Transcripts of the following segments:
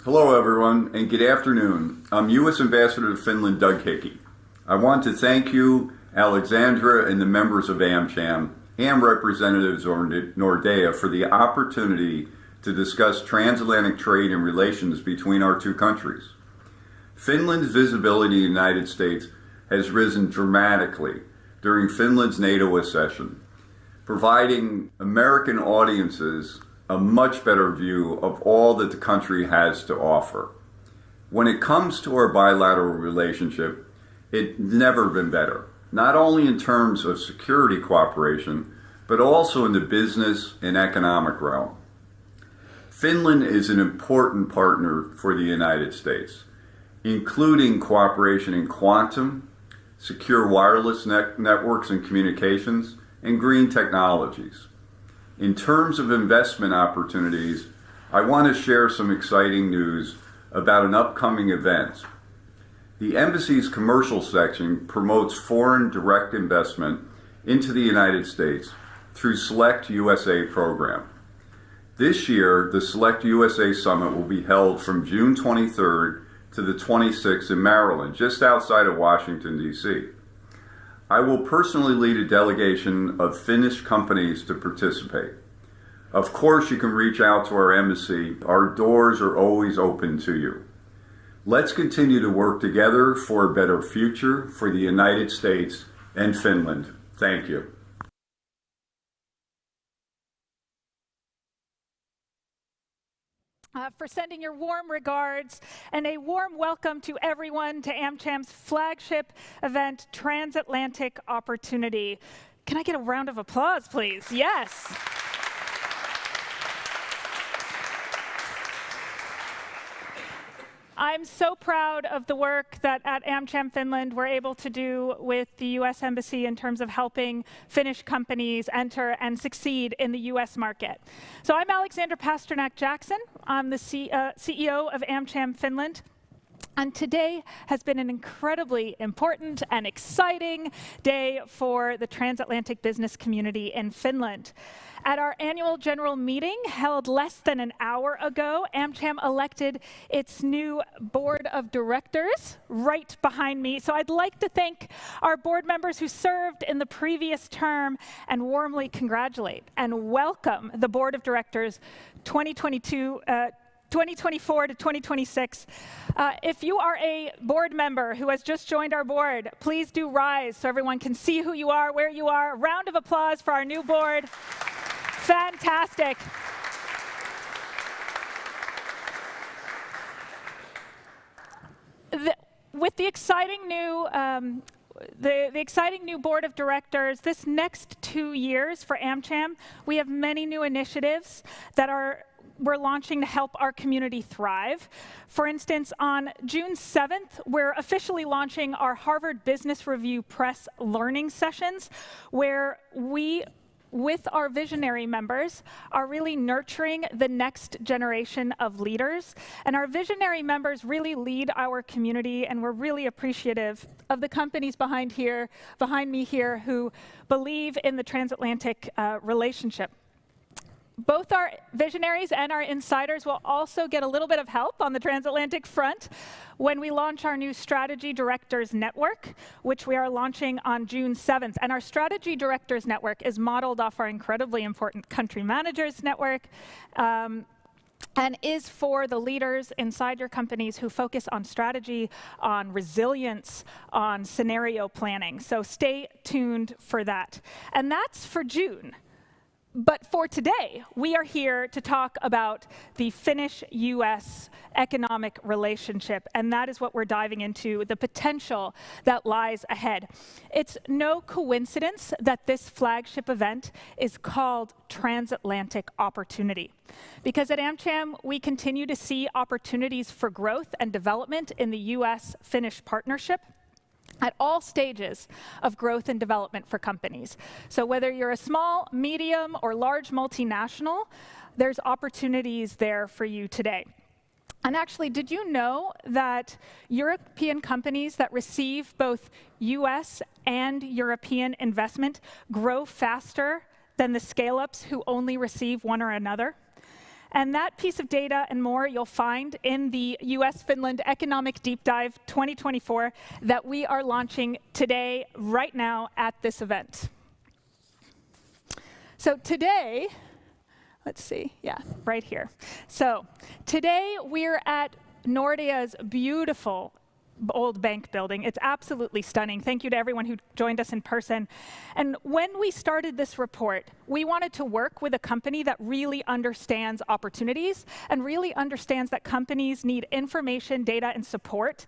Hello, everyone, and good afternoon. I'm U.S. Ambassador to Finland, Doug Hickey. I want to thank you, Alexandra, and the members of AmCham and representatives of Nordea for the opportunity to discuss transatlantic trade and relations between our two countries. Finland's visibility in the United States has risen dramatically during Finland's NATO accession, providing American audiences a much better view of all that the country has to offer. When it comes to our bilateral relationship, it's never been better, not only in terms of security cooperation, but also in the business and economic realm. Finland is an important partner for the United States, including cooperation in quantum, secure wireless networks and communications, and green technologies. In terms of investment opportunities, I want to share some exciting news about an upcoming event. The Embassy's commercial section promotes foreign direct investment into the United States through Select USA program. This year, the Select USA Summit will be held from June 23rd to the 26th in Maryland, just outside of Washington, D.C. I will personally lead a delegation of Finnish companies to participate. Of course, you can reach out to our embassy. Our doors are always open to you. Let's continue to work together for a better future for the United States and Finland. Thank you. For sending your warm regards and a warm welcome to everyone to AmCham's flagship event, Transatlantic Opportunity. Can I get a round of applause, please? Yes. I'm so proud of the work that at AmCham Finland we're able to do with the U.S. Embassy in terms of helping Finnish companies enter and succeed in the U.S. market. So I'm Alexandra Pasternak-Jackson. I'm the CEO of AmCham Finland. And today has been an incredibly important and exciting day for the transatlantic business community in Finland. At our annual general meeting held less than an hour ago, AmCham elected its new board of directors right behind me. So I'd like to thank our board members who served in the previous term and warmly congratulate and welcome the board of directors 2024 to 2026. If you are a board member who has just joined our board, please do rise so everyone can see who you are, where you are. A round of applause for our new board. Fantastic. With the exciting new the exciting new board of directors, this next 2 years for AmCham, we have many new initiatives that we're launching to help our community thrive. For instance, on June 7th, we're officially launching our Harvard Business Review Press Learning Sessions, where we, with our visionary members, are really nurturing the next generation of leaders. And our visionary members really lead our community, and we're really appreciative of the companies behind me here who believe in the transatlantic relationship. Both our visionaries and our insiders will also get a little bit of help on the transatlantic front when we launch our new Strategy Directors Network, which we are launching on June 7th. And our Strategy Directors Network is modeled off our incredibly important Country Managers Network and is for the leaders inside your companies who focus on strategy, on resilience, on scenario planning. So stay tuned for that. And that's for June. But for today, we are here to talk about the Finnish-U.S. economic relationship, and that is what we're diving into, the potential that lies ahead. It's no coincidence that this flagship event is called Transatlantic Opportunity, because at AmCham, we continue to see opportunities for growth and development in the U.S.-Finnish partnership at all stages of growth and development for companies. So whether you're a small, medium, or large multinational, there's opportunities there for you today. And actually, did you know that European companies that receive both US and European investment grow faster than the scale-ups who only receive one or another? And that piece of data and more you'll find in the U.S.-Finland Economic Deep Dive 2024 that we are launching today, right now, at this event. So today, let's see, yeah, right here. So today we're at Nordea's beautiful old bank building. It's absolutely stunning. Thank you to everyone who joined us in person. And when we started this report, we wanted to work with a company that really understands opportunities and really understands that companies need information, data, and support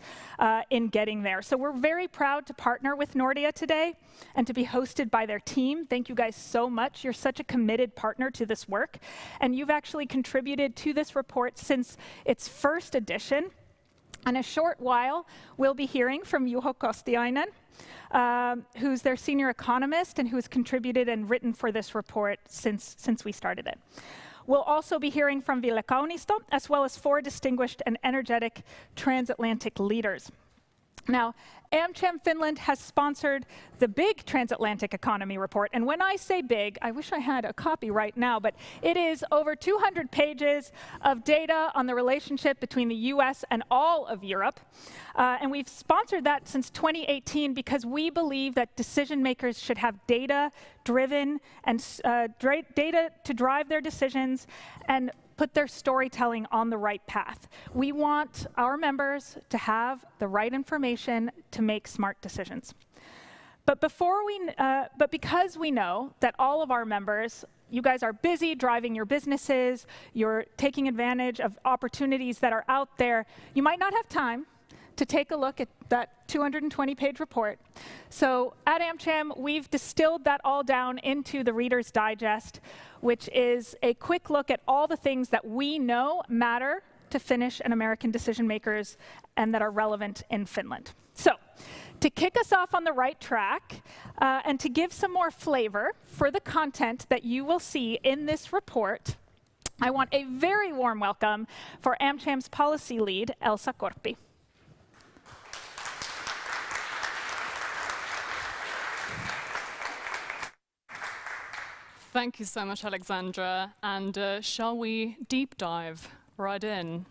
in getting there. So we're very proud to partner with Nordea today and to be hosted by their team. Thank you guys so much. You're such a committed partner to this work. And you've actually contributed to this report since its first edition. In a short while, we'll be hearing from Juho Kostiainen, who's their senior economist and who's contributed and written for this report since we started it. We'll also be hearing from Ville Kaunisto, as well as 4 distinguished and energetic transatlantic leaders. Now, AmCham Finland has sponsored the big Transatlantic Economy Report. And when I say big, I wish I had a copy right now, but it is over 200 pages of data on the relationship between the US and all of Europe. And we've sponsored that since 2018 because we believe that decision makers should have data-driven and data to drive their decisions and put their storytelling on the right path. We want our members to have the right information to make smart decisions. But because we know that all of our members, you guys are busy driving your businesses, you're taking advantage of opportunities that are out there, you might not have time to take a look at that 220-page report. So at AmCham, we've distilled that all down into the Reader's Digest, which is a quick look at all the things that we know matter to Finnish and American decision makers and that are relevant in Finland. So to kick us off on the right track and to give some more flavor for the content that you will see in this report, I want a very warm welcome for AmCham's policy lead, Elsa Korpi. Thank you so much, Alexandra. And shall we deep dive right in?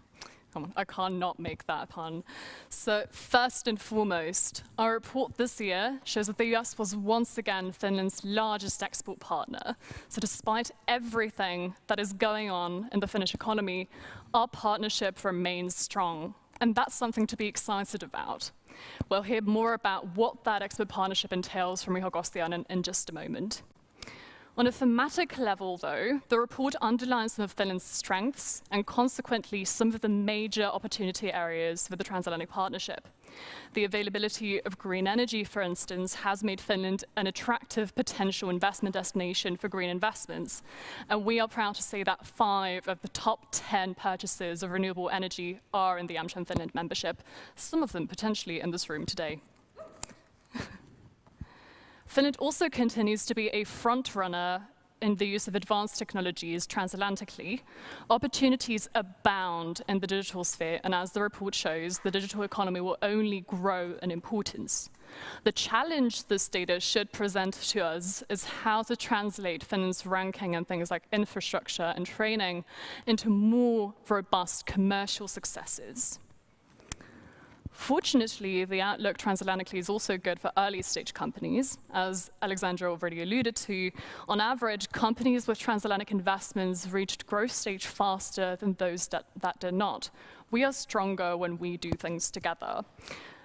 Come on, I can't not make that pun. So first and foremost, our report this year shows that the US was once again Finland's largest export partner. So despite everything that is going on in the Finnish economy, our partnership remains strong. And that's something to be excited about. We'll hear more about what that export partnership entails from Juho Kostiainen in just a moment. On a thematic level, though, the report underlines some of Finland's strengths and consequently some of the major opportunity areas for the Transatlantic Partnership. The availability of green energy, for instance, has made Finland an attractive potential investment destination for green investments. And we are proud to say that 5 of the top 10 purchases of renewable energy are in the AmCham Finland membership, some of them potentially in this room today. Finland also continues to be a front-runner in the use of advanced technologies transatlantically. Opportunities abound in the digital sphere, and as the report shows, the digital economy will only grow in importance. The challenge this data should present to us is how to translate Finland's ranking in things like infrastructure and training into more robust commercial successes. Fortunately, the outlook transatlantically is also good for early-stage companies. As Alexandra already alluded to, on average, companies with transatlantic investments reached growth stage faster than those that did not. We are stronger when we do things together.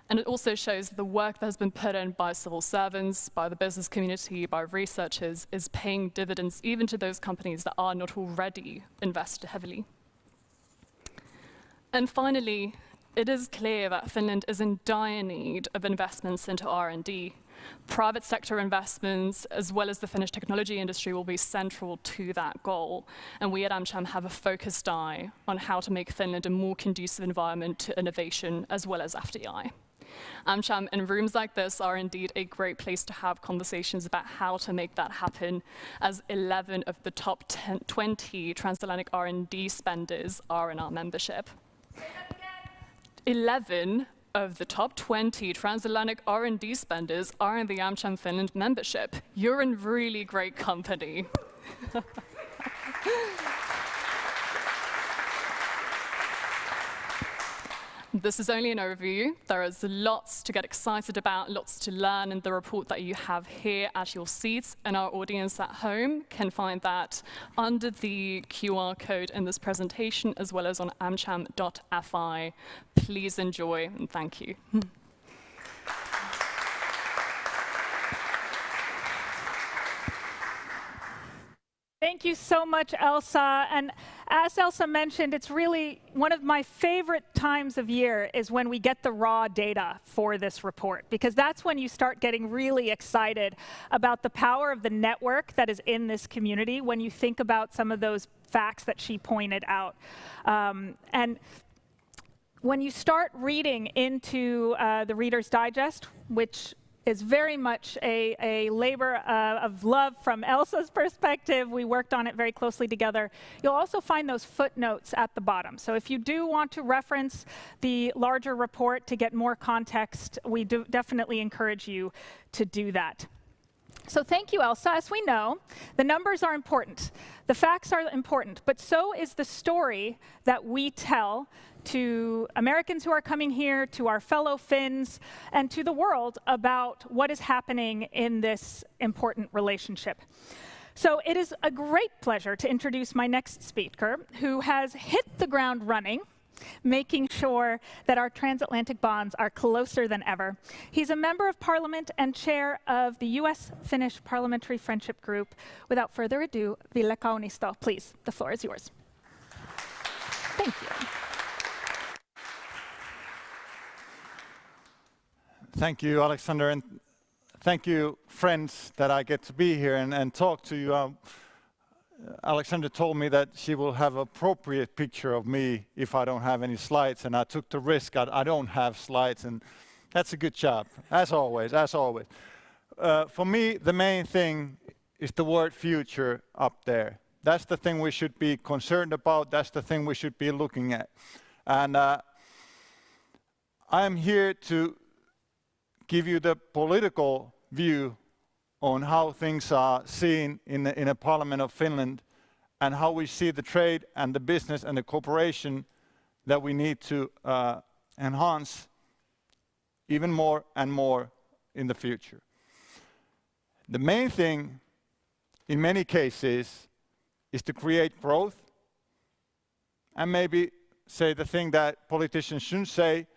And it also shows that the work that has been put in by civil servants, by the business community, by researchers, is paying dividends even to those companies that are not already invested heavily. And finally, it is clear that Finland is in dire need of investments into R&D. Private sector investments, as well as the Finnish technology industry, will be central to that goal. And we at AmCham have a focused eye on how to make Finland a more conducive environment to innovation, as well as FDI. AmCham and rooms like this are indeed a great place to have conversations about how to make that happen, as 11 of the top 20 transatlantic R&D spenders are in our membership. 11 of the top 20 transatlantic R&D spenders are in the AmCham Finland membership. You're in really great company. This is only an overview. There is lots to get excited about, lots to learn in the report that you have here at your seats, and our audience at home can find that under the QR code in this presentation, as well as on amcham.fi. Please enjoy, and thank you. Thank you so much, Elsa. And as Elsa mentioned, it's really one of my favorite times of year is when we get the raw data for this report, because that's when you start getting really excited about the power of the network that is in this community when you think about some of those facts that she pointed out. And when you start reading into the Reader's Digest, which is very much a labor of love from Elsa's perspective. We worked on it very closely together. You'll also find those footnotes at the bottom. So if you do want to reference the larger report to get more context, we do definitely encourage you to do that. So thank you, Elsa. As we know, the numbers are important. The facts are important, but so is the story that we tell to Americans who are coming here, to our fellow Finns, and to the world about what is happening in this important relationship. So it is a great pleasure to introduce my next speaker, who has hit the ground running, making sure that our transatlantic bonds are closer than ever. He's a member of Parliament and chair of the U.S.-Finnish Parliamentary Friendship Group. Without further ado, Ville Kaunisto, please, the floor is yours. Thank you. Thank you, Alexander, and thank you, friends, that I get to be here and talk to you. Alexander told me that she will have an appropriate picture of me if I don't have any slides, and I took the risk. I don't have slides, and that's a good job, as always, as always. For me, the main thing is the word future up there. That's the thing we should be concerned about. That's the thing we should be looking at. And I am here to give you the political view on how things are seen in a Parliament of Finland, and how we see the trade and the business and the cooperation that we need to enhance even more and more in the future. The main thing in many cases is to create growth, and maybe say the thing that politicians shouldn't say,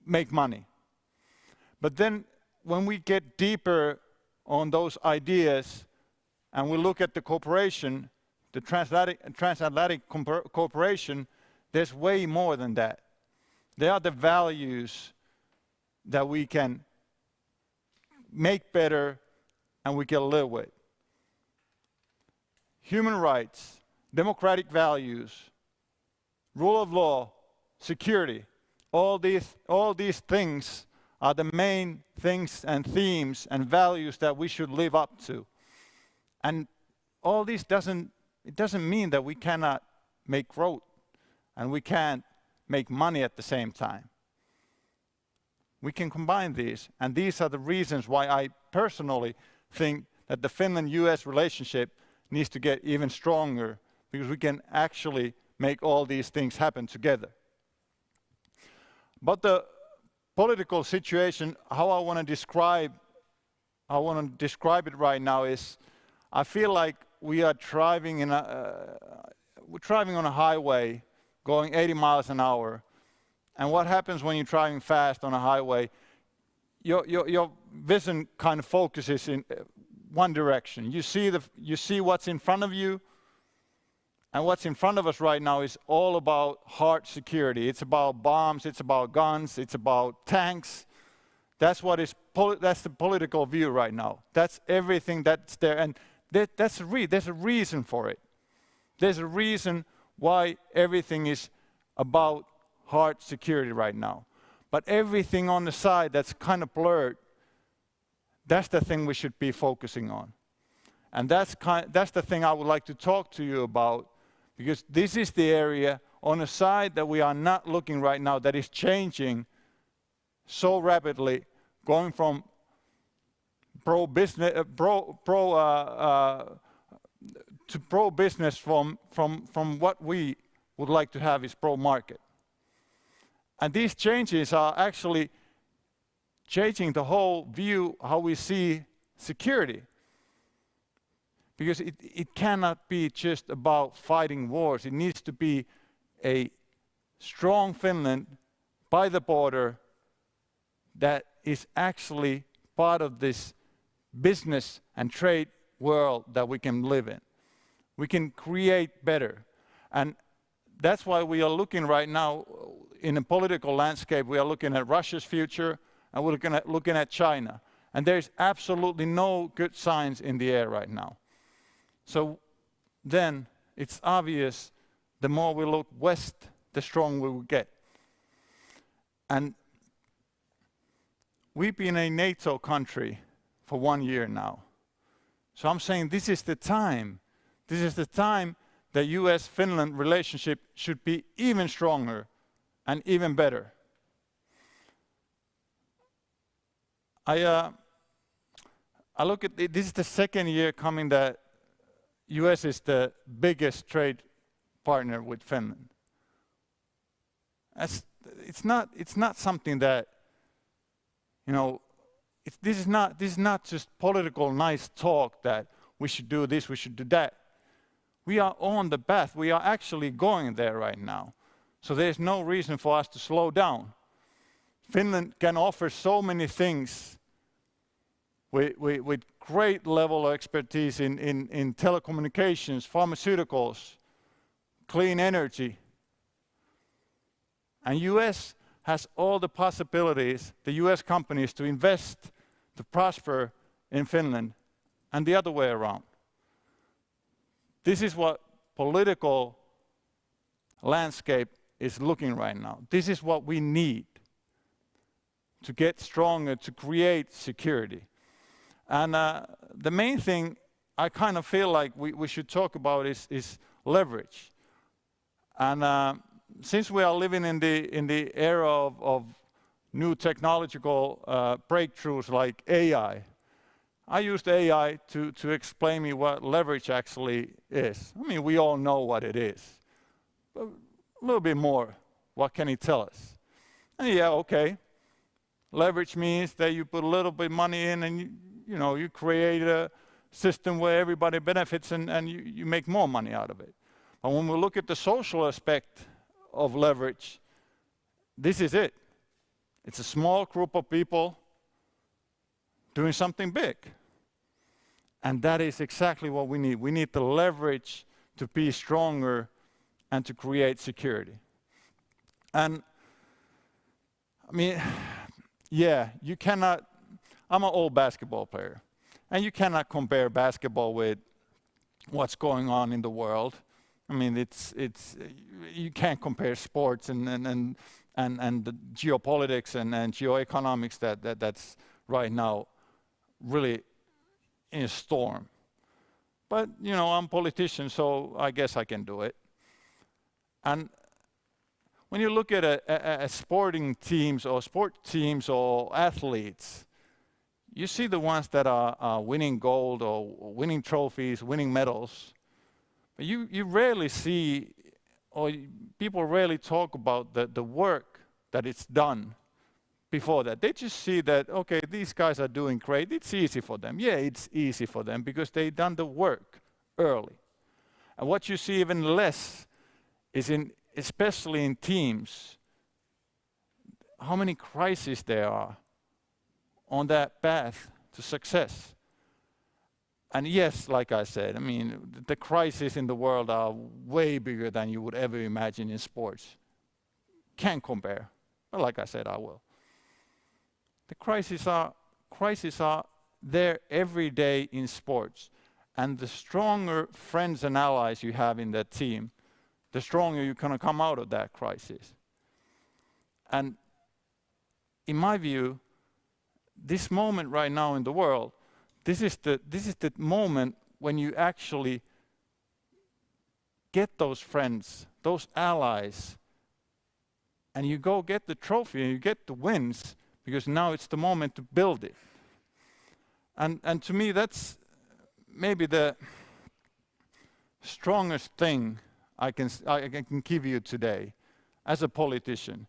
make money. But then when we get deeper on those ideas and we look at the cooperation, the transatlantic cooperation, there's way more than that. They are the values that we can make better and we can live with. Human rights, democratic values, rule of law, security, all these things are the main things and themes and values that we should live up to. And all this doesn't mean that we cannot make growth and we can't make money at the same time. We can combine these, and these are the reasons why I personally think that the Finland-U.S. relationship needs to get even stronger, because we can actually make all these things happen together. But the political situation, how I want to describe it right now is, I feel like we are driving on a highway going 80 miles an hour. And what happens when you're driving fast on a highway? Your vision kind of focuses in one direction. You see what's in front of you, and what's in front of us right now is all about hard security. It's about bombs, it's about guns, it's about tanks. That's the political view right now. That's everything that's there, and there's a reason for it. There's a reason why everything is about hard security right now. But everything on the side that's kind of blurred, that's the thing we should be focusing on. And that's the thing I would like to talk to you about, because this is the area on the side that we are not looking right now that is changing so rapidly, going from pro-business to pro-business from what we would like to have is pro-market. And these changes are actually changing the whole view how we see security. Because it cannot be just about fighting wars. It needs to be a strong Finland by the border that is actually part of this business and trade world that we can live in. We can create better. And that's why we are looking right now in a political landscape, we are looking at Russia's future and we're looking at China. And there's absolutely no good signs in the air right now. So then it's obvious the more we look west, the stronger we will get. And we've been a NATO country for 1 year now. So I'm saying this is the time. This is the time the US-Finland relationship should be even stronger and even better. I look at it, this is the second year coming that US is the biggest trade partner with Finland. It's not something that, you know, this is not just political nice talk that we should do this, we should do that. We are on the path. We are actually going there right now. So there's no reason for us to slow down. Finland can offer so many things with great level of expertise in telecommunications, pharmaceuticals, clean energy. And US has all the possibilities, the US companies, to invest, to prosper in Finland, and the other way around. This is what political landscape is looking right now. This is what we need to get stronger, to create security. And the main thing I kind of feel like we should talk about is leverage. And since we are living in the era of new technological breakthroughs like AI, I used AI to explain me what leverage actually is. I mean, we all know what it is. But a little bit more, what can it tell us? And yeah, okay. Leverage means that you put a little bit of money in and you create a system where everybody benefits and you make more money out of it. But when we look at the social aspect of leverage, this is it. It's a small group of people doing something big. And that is exactly what we need. We need the leverage to be stronger and to create security. And I mean, yeah, you cannot, I'm an old basketball player, and you cannot compare basketball with what's going on in the world. I mean, it's you can't compare sports and the geopolitics and geoeconomics that's right now really in a storm. But I'm a politician, so I guess I can do it. And when you look at sporting teams or sport teams or athletes, you see the ones that are winning gold or winning trophies, winning medals. But you rarely see, or people rarely talk about the work that it's done before that. They just see that, okay, these guys are doing great. It's easy for them. Yeah, it's easy for them because they've done the work early. And what you see even less is especially in teams, how many crises there are on that path to success. And yes, like I said, I mean, the crises in the world are way bigger than you would ever imagine in sports. Can't compare. But like I said, I will. The crises are there every day in sports. And the stronger friends and allies you have in that team, the stronger you're going to come out of that crisis. And in my view, this moment right now in the world, this is the moment when you actually get those friends, those allies, and you go get the trophy and you get the wins, because now it's the moment to build it. And to me, that's maybe the strongest thing I can give you today as a politician,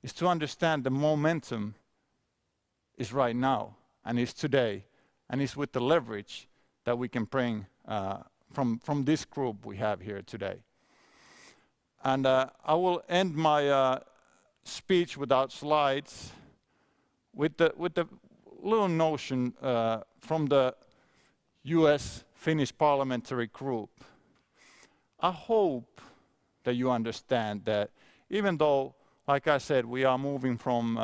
is to understand the momentum is right now and is today and is with the leverage that we can bring from this group we have here today. And I will end my speech without slides with the little notion from the U.S. Finnish Parliamentary group. I hope that you understand that even though, like I said, we are moving from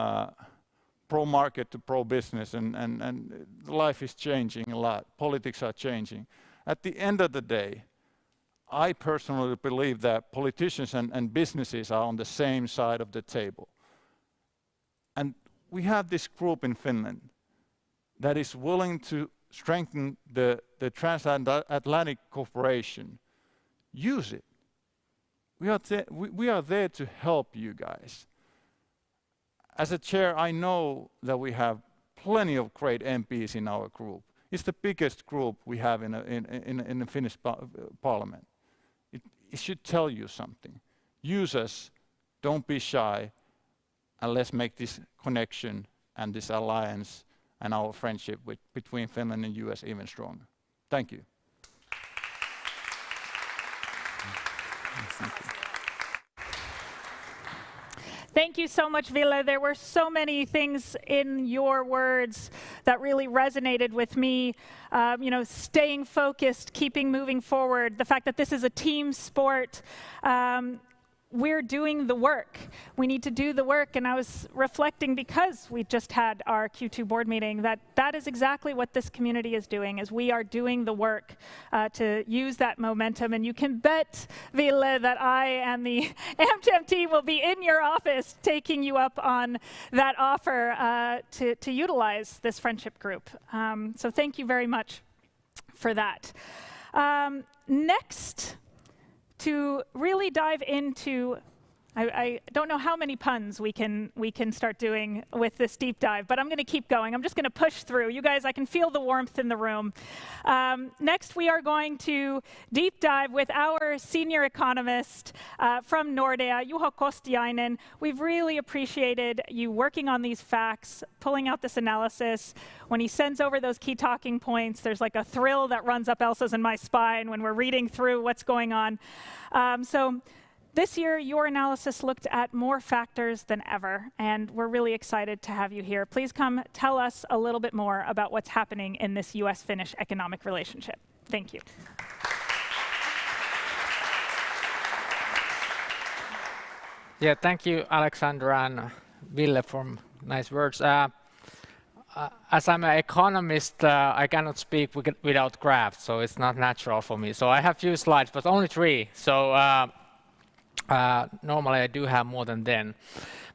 pro-market to pro-business and life is changing a lot, politics are changing. At the end of the day, I personally believe that politicians and businesses are on the same side of the table. And we have this group in Finland that is willing to strengthen the Transatlantic cooperation. Use it. We are there to help you guys. As a chair, I know that we have plenty of great MPs in our group. It's the biggest group we have in the Finnish Parliament. It should tell you something. Use us, don't be shy, and let's make this connection and this alliance and our friendship between Finland and US even stronger. Thank you. Thank you. Thank you so much, Ville. There were so many things in your words that really resonated with me. Staying focused, keeping moving forward, the fact that this is a team sport. We're doing the work. We need to do the work. And I was reflecting, because we just had our Q2 board meeting, that is exactly what this community is doing, is we are doing the work to use that momentum. And you can bet, Ville, that I and the AmCham team will be in your office taking you up on that offer to utilize this friendship group. So thank you very much for that. Next, to really dive into, I don't know how many puns we can start doing with this deep dive, but I'm going to keep going. I'm just going to push through. You guys, I can feel the warmth in the room. Next, we are going to deep dive with our senior economist from Nordea, Juho Kostiainen. We've really appreciated you working on these facts, pulling out this analysis. When he sends over those key talking points, there's like a thrill that runs up Elsa's and my spine when we're reading through what's going on. So this year, your analysis looked at more factors than ever, and we're really excited to have you here. Please come tell us a little bit more about what's happening in this US-Finnish economic relationship. Thank you. Yeah, thank you, Alexandra and Ville, for nice words. As I'm an economist, I cannot speak without graphs, so it's not natural for me. So I have few slides, but only 3. So normally I do have more than 10,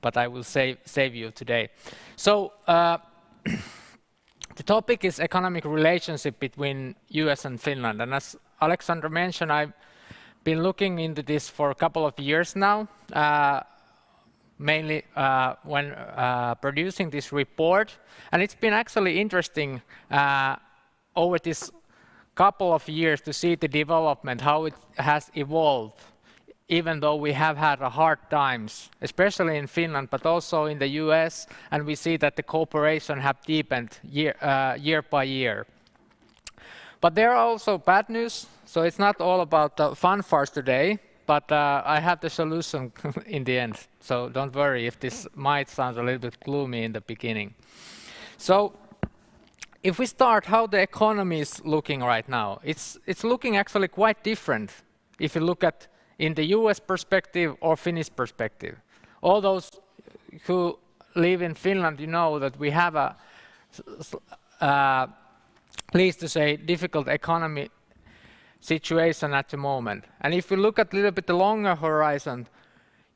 but I will save you today. So the topic is economic relationship between US and Finland. And as Alexandra mentioned, I've been looking into this for a couple of years now. Mainly when producing this report. And it's been actually interesting over this couple of years to see the development, how it has evolved, even though we have had hard times, especially in Finland, but also in the US, and we see that the cooperation have deepened year by year. But there are also bad news, so it's not all about the fanfares today. But I have the solution in the end, so don't worry if this might sound a little bit gloomy in the beginning. So if we start how the economy is looking right now, it's looking actually quite different if you look at in the US perspective or Finnish perspective. All those who live in Finland, you know that we have a, pleased to say, difficult economy situation at the moment. And if you look at a little bit the longer horizon,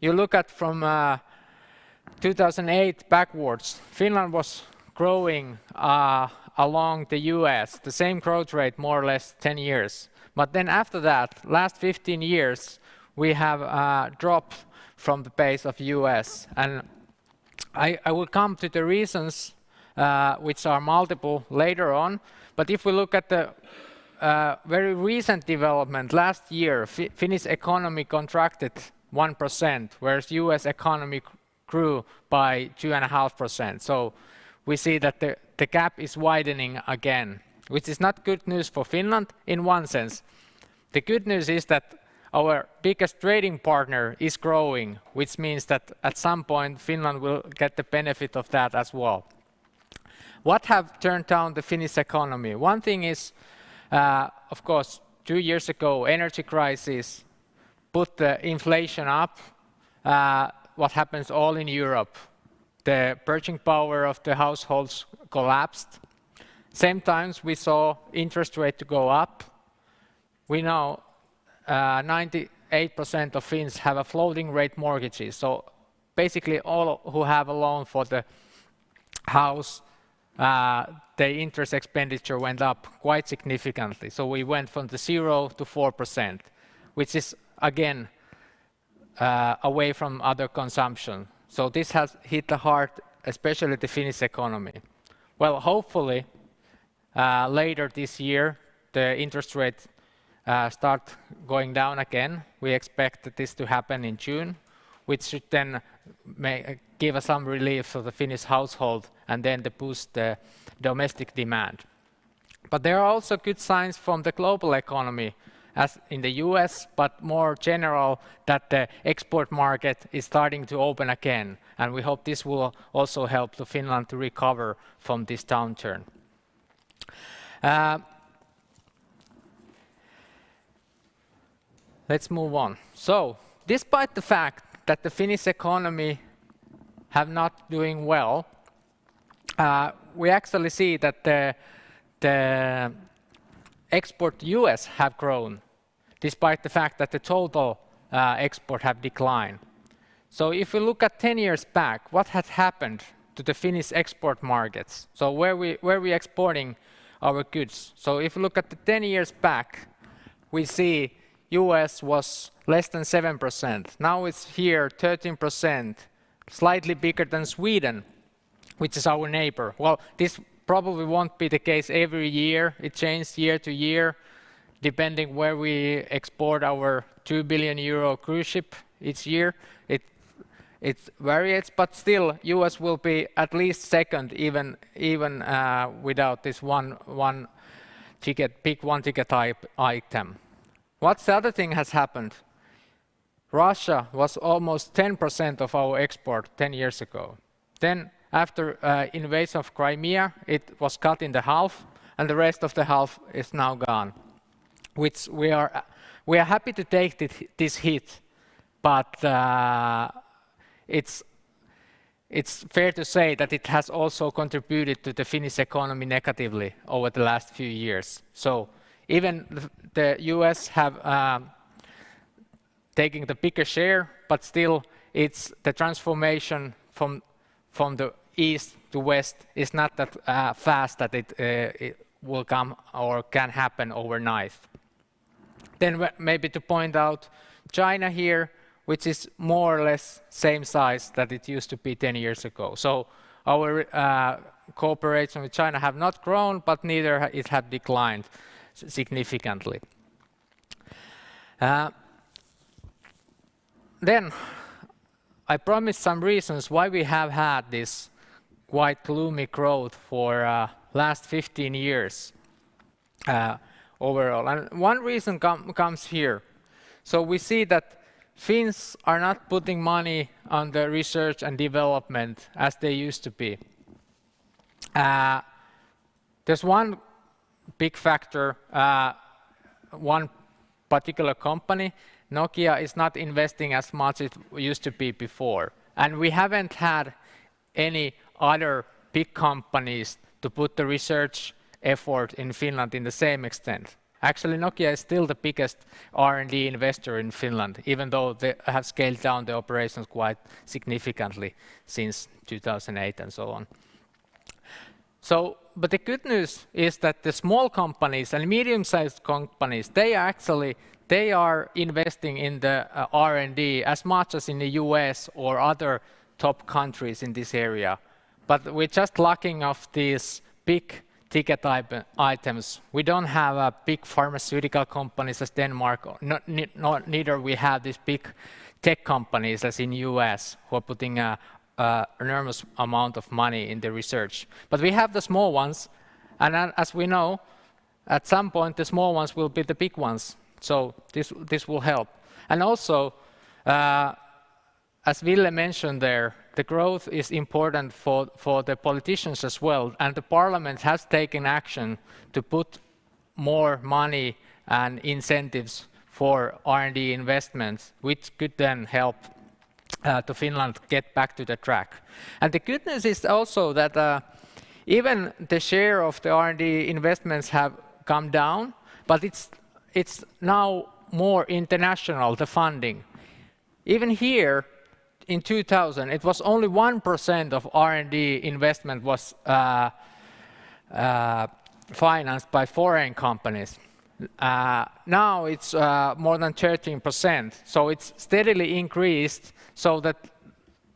you look at from 2008 backwards, Finland was growing along the US, the same growth rate more or less 10 years. But then after that, last 15 years, we have dropped from the pace of US. And I will come to the reasons which are multiple later on. But if we look at the very recent development, last year, Finnish economy contracted 1%, whereas US economy grew by 2.5%. So we see that the gap is widening again, which is not good news for Finland in one sense. The good news is that our biggest trading partner is growing, which means that at some point Finland will get the benefit of that as well. What have turned down the Finnish economy? One thing is, of course, 2 years ago, energy crisis put the inflation up. What happens all in Europe? The purchasing power of the households collapsed. Same times we saw interest rate to go up. We know 98% of Finns have a floating rate mortgages. So basically all who have a loan for the house, the interest expenditure went up quite significantly. So we went from the 0 to 4%, which is again away from other consumption. So this has hit the hard, especially the Finnish economy. Well, hopefully later this year the interest rates start going down again. We expect this to happen in June, which should then give us some relief for the Finnish household and then to boost the domestic demand. But there are also good signs from the global economy, as in the US, but more general, that the export market is starting to open again. And we hope this will also help the Finland to recover from this downturn. Let's move on. So, despite the fact that the Finnish economy have not doing well, we actually see that the export to US have grown, despite the fact that the total export have declined. So if we look at 10 years back, what has happened to the Finnish export markets? So where we exporting our goods? So if we look at the 10 years back, we see US was less than 7%. Now it's here 13%, slightly bigger than Sweden, which is our neighbor. Well, this probably won't be the case every year. It changes year to year, depending where we export our 2 billion euro cruise ship each year. It varies, but still, US will be at least second, even without this one ticket, big one ticket item. What's the other thing has happened? Russia was almost 10% of our export 10 years ago. Then after invasion of Crimea, it was cut in the half, and the rest of the half is now gone. Which we are happy to take this hit, but it's fair to say that it has also contributed to the Finnish economy negatively over the last few years. So even the US have taken the bigger share, but still it's the transformation from the east to west is not that fast that it will come or can happen overnight. Then maybe to point out China here, which is more or less same size that it used to be 10 years ago. So our cooperation with China have not grown, but neither it have declined significantly. Then I promised some reasons why we have had this quite gloomy growth for last 15 years overall. And one reason comes here. So we see that Finns are not putting money on the research and development as they used to be. There's one big factor, one particular company, Nokia, is not investing as much as it used to be before. And we haven't had any other big companies to put the research effort in Finland in the same extent. Actually, Nokia is still the biggest R&D investor in Finland, even though they have scaled down the operations quite significantly since 2008 and so on. So, but the good news is that the small companies and medium-sized companies, they are investing in the R&D as much as in the US or other top countries in this area. But we're just lacking of these big ticket items. We don't have big pharmaceutical companies as Denmark, neither we have these big tech companies as in US who are putting enormous amount of money in the research. But we have the small ones, and as we know, at some point the small ones will be the big ones. So this will help. And also, as Ville mentioned there, the growth is important for the politicians as well, and the Parliament has taken action to put more money and incentives for R&D investments, which could then help to Finland get back to the track. And the good news is also that even the share of the R&D investments have come down, but it's now more international, the funding. Even here, in 2000, it was only 1% of R&D investment was financed by foreign companies. Now it's more than 13%, so it's steadily increased so that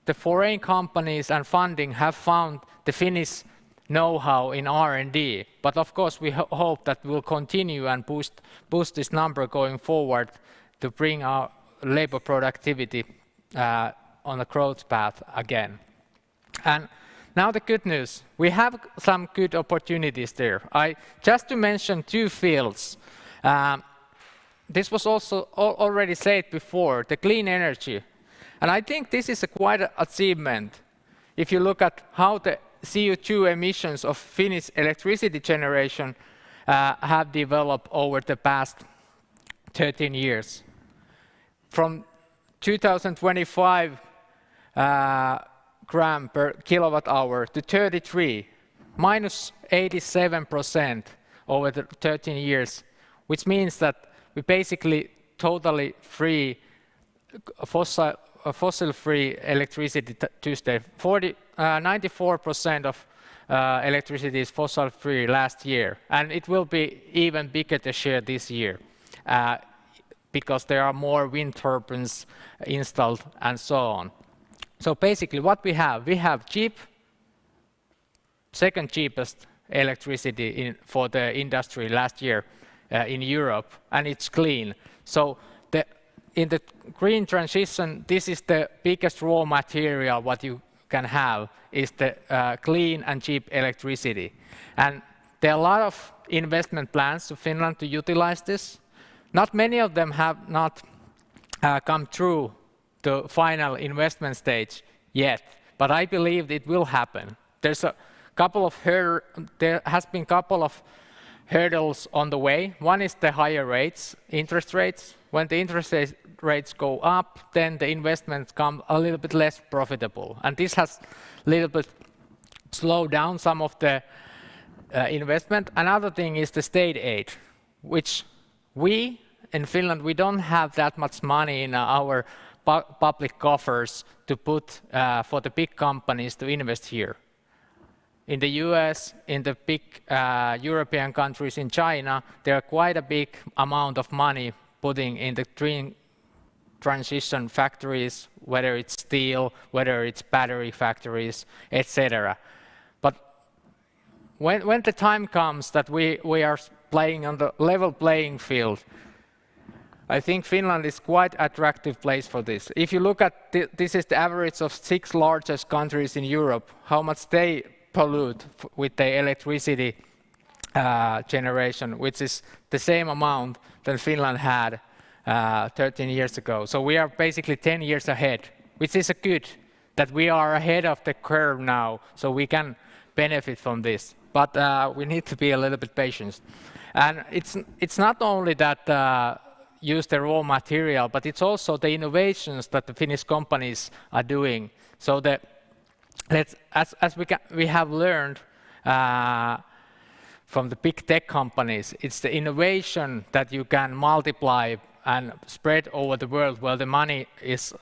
the foreign companies and funding have found the Finnish know-how in R&D. But of course we hope that we'll continue and boost this number going forward to bring our labor productivity on a growth path again. And now the good news, we have some good opportunities there. Just to mention two fields, this was also already said before, the clean energy. And I think this is quite an achievement if you look at how the CO2 emissions of Finnish electricity generation have developed over the past 13 years. From 2025 gram per kilowatt hour to 33, minus 87% over the 13 years, which means that we basically totally free fossil-free electricity Tuesday. 94% of electricity is fossil-free last year, and it will be even bigger the share this year because there are more wind turbines installed and so on. So basically what we have cheap, second cheapest electricity for the industry last year in Europe, and it's clean. So in the green transition, this is the biggest raw material what you can have, is the clean and cheap electricity. And there are a lot of investment plans to Finland to utilize this. Not many of them have not come through the final investment stage yet, but I believe it will happen. There has been a couple of hurdles on the way. One is the higher rates, interest rates. When the interest rates go up, then the investments come a little bit less profitable. And this has a little bit slowed down some of the investment. Another thing is the state aid, which we in Finland, we don't have that much money in our public coffers to put for the big companies to invest here. In the US, in the big European countries, in China, there are quite a big amount of money putting in the green transition factories, whether it's steel, whether it's battery factories, etc. But when the time comes that we are playing on the level playing field, I think Finland is quite an attractive place for this. If you look at this is the average of 6 largest countries in Europe, how much they pollute with their electricity generation, which is the same amount that Finland had 13 years ago. So we are basically 10 years ahead, which is good that we are ahead of the curve now, so we can benefit from this. But we need to be a little bit patient. And it's not only that use the raw material, but it's also the innovations that the Finnish companies are doing. So that we have learned from the big tech companies, it's the innovation that you can multiply and spread over the world where the money is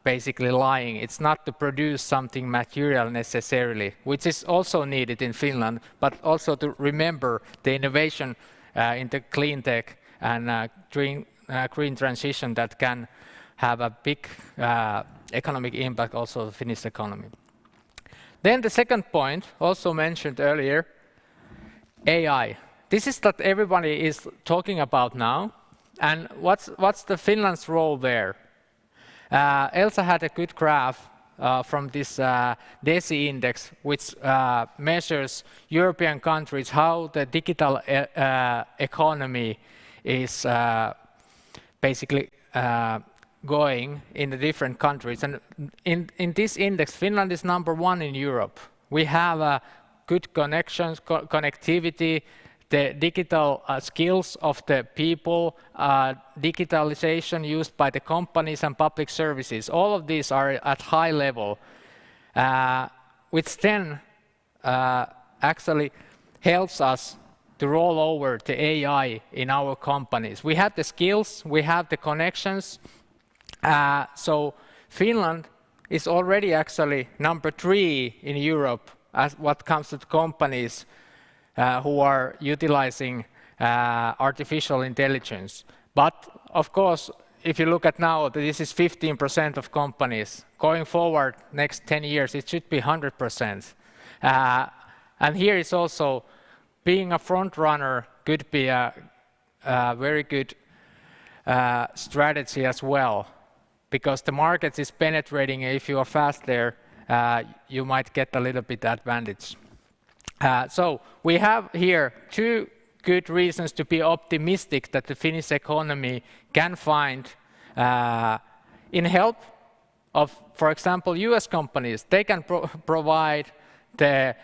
basically lying. It's not to produce something material necessarily, which is also needed in Finland, but also to remember the innovation in the clean tech and green transition that can have a big economic impact also on the Finnish economy. Then the second point, also mentioned earlier, AI. This is that everybody is talking about now, and what's the Finland's role there? Elsa had a good graph from this DESI index, which measures European countries how the digital economy is basically going in the different countries. And in this index, Finland is #1 in Europe. We have good connections, connectivity, the digital skills of the people, digitalization used by the companies and public services. All of these are at high level, which then actually helps us to roll over the AI in our companies. We have the skills, we have the connections. So Finland is already actually #3 in Europe as what comes to companies who are utilizing artificial intelligence. But of course, if you look at now, this is 15% of companies. Going forward, next 10 years, it should be 100%. And here is also being a front runner could be a very good strategy as well, because the market is penetrating. If you are fast there, you might get a little bit advantage. So we have here 2 good reasons to be optimistic that the Finnish economy can find in help of, for example, US companies. They can provide the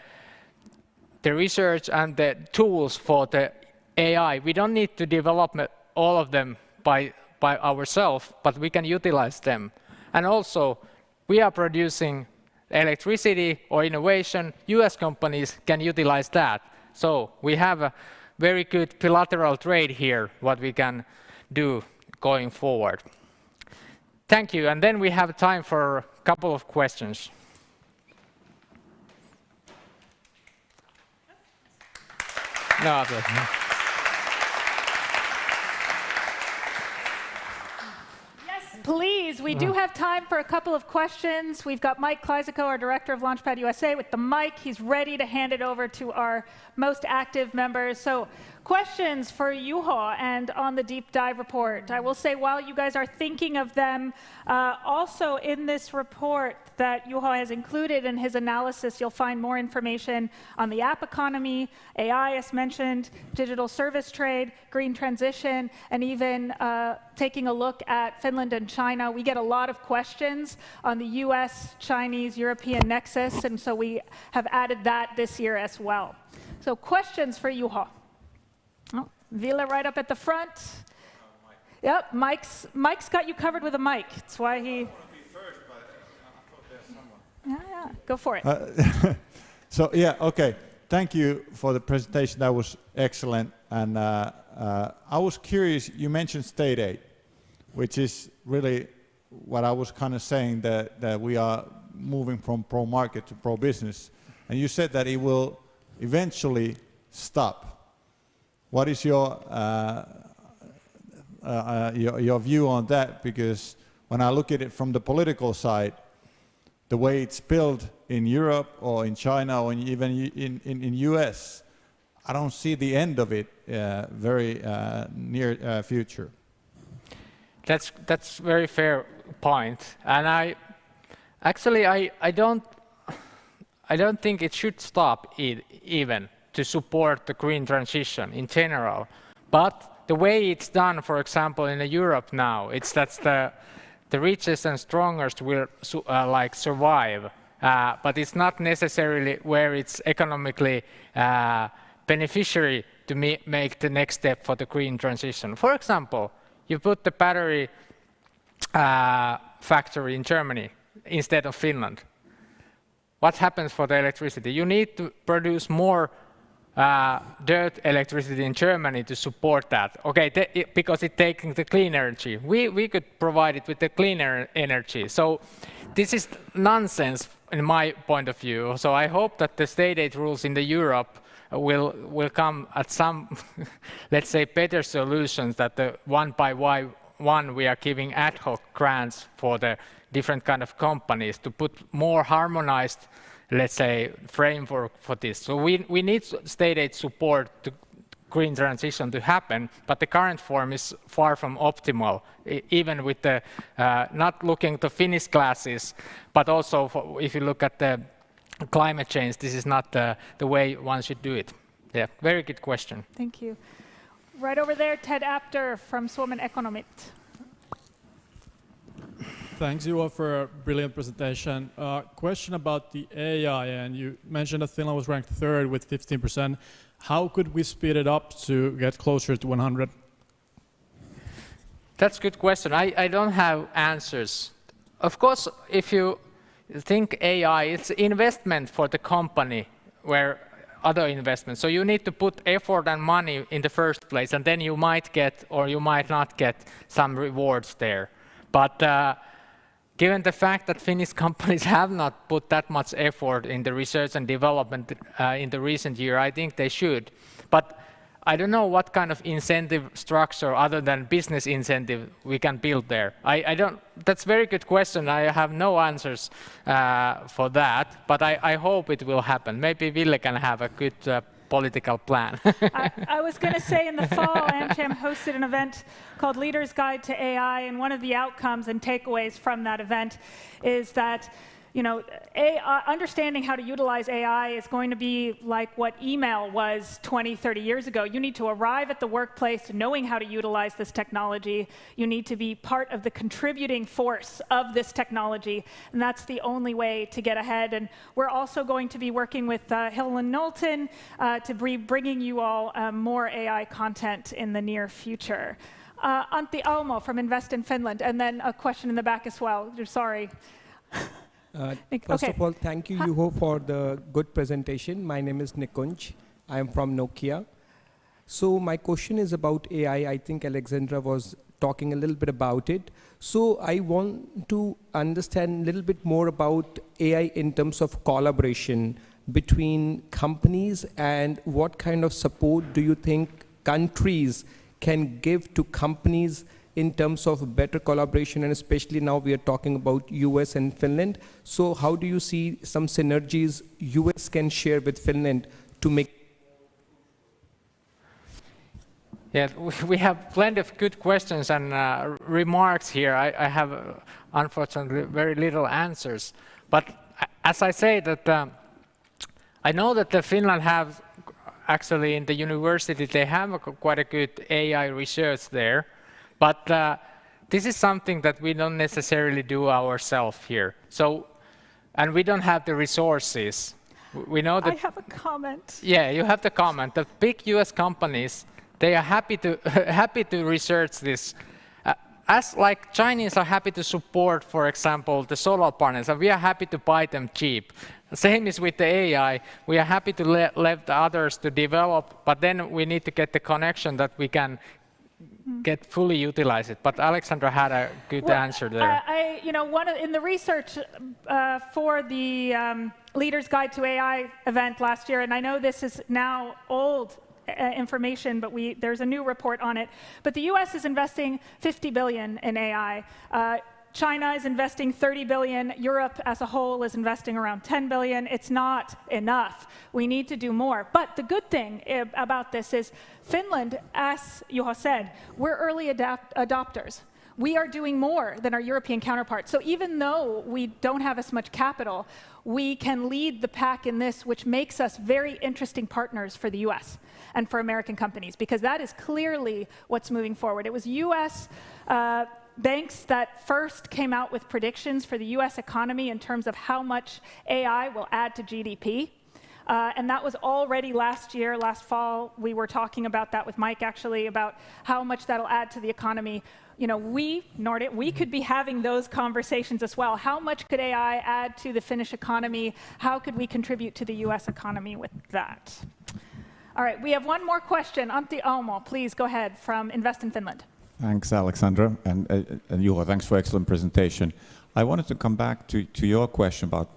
research and the tools for the AI. We don't need to develop all of them by ourselves, but we can utilize them. And also, we are producing electricity or innovation. US companies can utilize that. So we have a very good bilateral trade here, what we can do going forward. Thank you. And then we have time for a couple of questions. No, please, we do have time for a couple of questions. We've got Mike Kleisico, our director of Launchpad USA, with the mic. He's ready to hand it over to our most active members. So questions for Juho and on the deep dive report. I will say, while you guys are thinking of them, also in this report that Juho has included in his analysis, you'll find more information on the app economy, AI as mentioned, digital service trade, green transition, and even taking a look at Finland and China. We get a lot of questions on the US, Chinese, European nexus, and so we have added that this year as well. So questions for Juho. Oh, Ville right up at the front. Yep, Mike's got you covered with a mic. That's why he... I want to be first, but I thought there's someone. Yeah, go for it. So yeah, okay. Thank you for the presentation. That was excellent. And I was curious, you mentioned state aid, which is really what I was kind of saying, that we are moving from pro-market to pro-business. And you said that it will eventually stop. What is your view on that? Because when I look at it from the political side, the way it's built in Europe or in China or even in US, I don't see the end of it very near future. That's very fair point, and I don't think it should stop even to support the green transition in general. But the way it's done, for example, in Europe now, it's that the richest and strongest will survive, but it's not necessarily where it's economically beneficiary to make the next step for the green transition. For example, you put the battery factory in Germany instead of Finland. What happens for the electricity? You need to produce more dirt electricity in Germany to support that. Okay, because it's taking the clean energy. We could provide it with the cleaner energy. So this is nonsense in my point of view. So I hope that the state aid rules in the Europe will come at some, let's say, better solutions, that the one by one we are giving ad hoc grants for the different kind of companies to put more harmonized, let's say, framework for this. So we need state aid support to green transition to happen, but the current form is far from optimal, even with the not looking to Finnish classes, but also if you look at the climate change, this is not the way one should do it. Yeah, very good question. Thank you. Right over there, Ted Apter from Suomen Economist. Thanks, Juho, for a brilliant presentation. Question about the AI, and you mentioned that Finland was ranked third with 15%. How could we speed it up to get closer to 100? That's a good question. I don't have answers. Of course, if you think AI, it's investment for the company, where other investments. So you need to put effort and money in the first place, and then you might get or you might not get some rewards there. But given the fact that Finnish companies have not put that much effort in the research and development in the recent year, I think they should. But I don't know what kind of incentive structure other than business incentive we can build there. I don't. That's a very good question. I have no answers for that, but I hope it will happen. Maybe Ville can have a good political plan. I was going to say in the fall, AmCham hosted an event called Leader's Guide to AI, and one of the outcomes and takeaways from that event is that understanding how to utilize AI is going to be like what email was 20, 30 years ago. You need to arrive at the workplace knowing how to utilize this technology. You need to be part of the contributing force of this technology, and that's the only way to get ahead. And we're also going to be working with Hill and Knowlton to be bringing you all more AI content in the near future. Antti Aumo from Invest in Finland, and then a question in the back as well. Sorry. First of all, thank you, Juho, for the good presentation. My name is Nikunj. I am from Nokia. So my question is about AI. I think Alexandra was talking a little bit about it. So I want to understand a little bit more about AI in terms of collaboration between companies, and what kind of support do you think countries can give to companies in terms of better collaboration, and especially now we are talking about US and Finland. So how do you see some synergies US can share with Finland to make? Yeah, we have plenty of good questions and remarks here. I have, unfortunately, very little answers. But as I say, that I know that Finland have, actually in the university, they have quite a good AI research there. But this is something that we don't necessarily do ourselves here. So, and we don't have the resources. We know that. I have a comment. Yeah, you have the comment. The big US companies, they are happy to research this. As like Chinese are happy to support, for example, the solar panels, and we are happy to buy them cheap. Same is with the AI. We are happy to let the others to develop, but then we need to get the connection that we can get fully utilize it. But Alexandra had a good answer there. In the research for the Leader's Guide to AI event last year, and I know this is now old information, but there's a new report on it. But the US is investing $50 billion in AI. China is investing $30 billion. Europe as a whole is investing around $10 billion. It's not enough. We need to do more. But the good thing about this is Finland, as Juho said, we're early adopters. We are doing more than our European counterparts. So even though we don't have as much capital, we can lead the pack in this, which makes us very interesting partners for the US and for American companies, because that is clearly what's moving forward. It was US banks that first came out with predictions for the US economy in terms of how much AI will add to GDP. And that was already last year, last fall. We were talking about that with Mike, actually, about how much that'll add to the economy. Nordea, we could be having those conversations as well. How much could AI add to the Finnish economy? How could we contribute to the US economy with that? All right, we have one more question. Antti Aumo, please go ahead, from Invest in Finland. Thanks, Alexandra, and Juho, thanks for excellent presentation. I wanted to come back to your question about,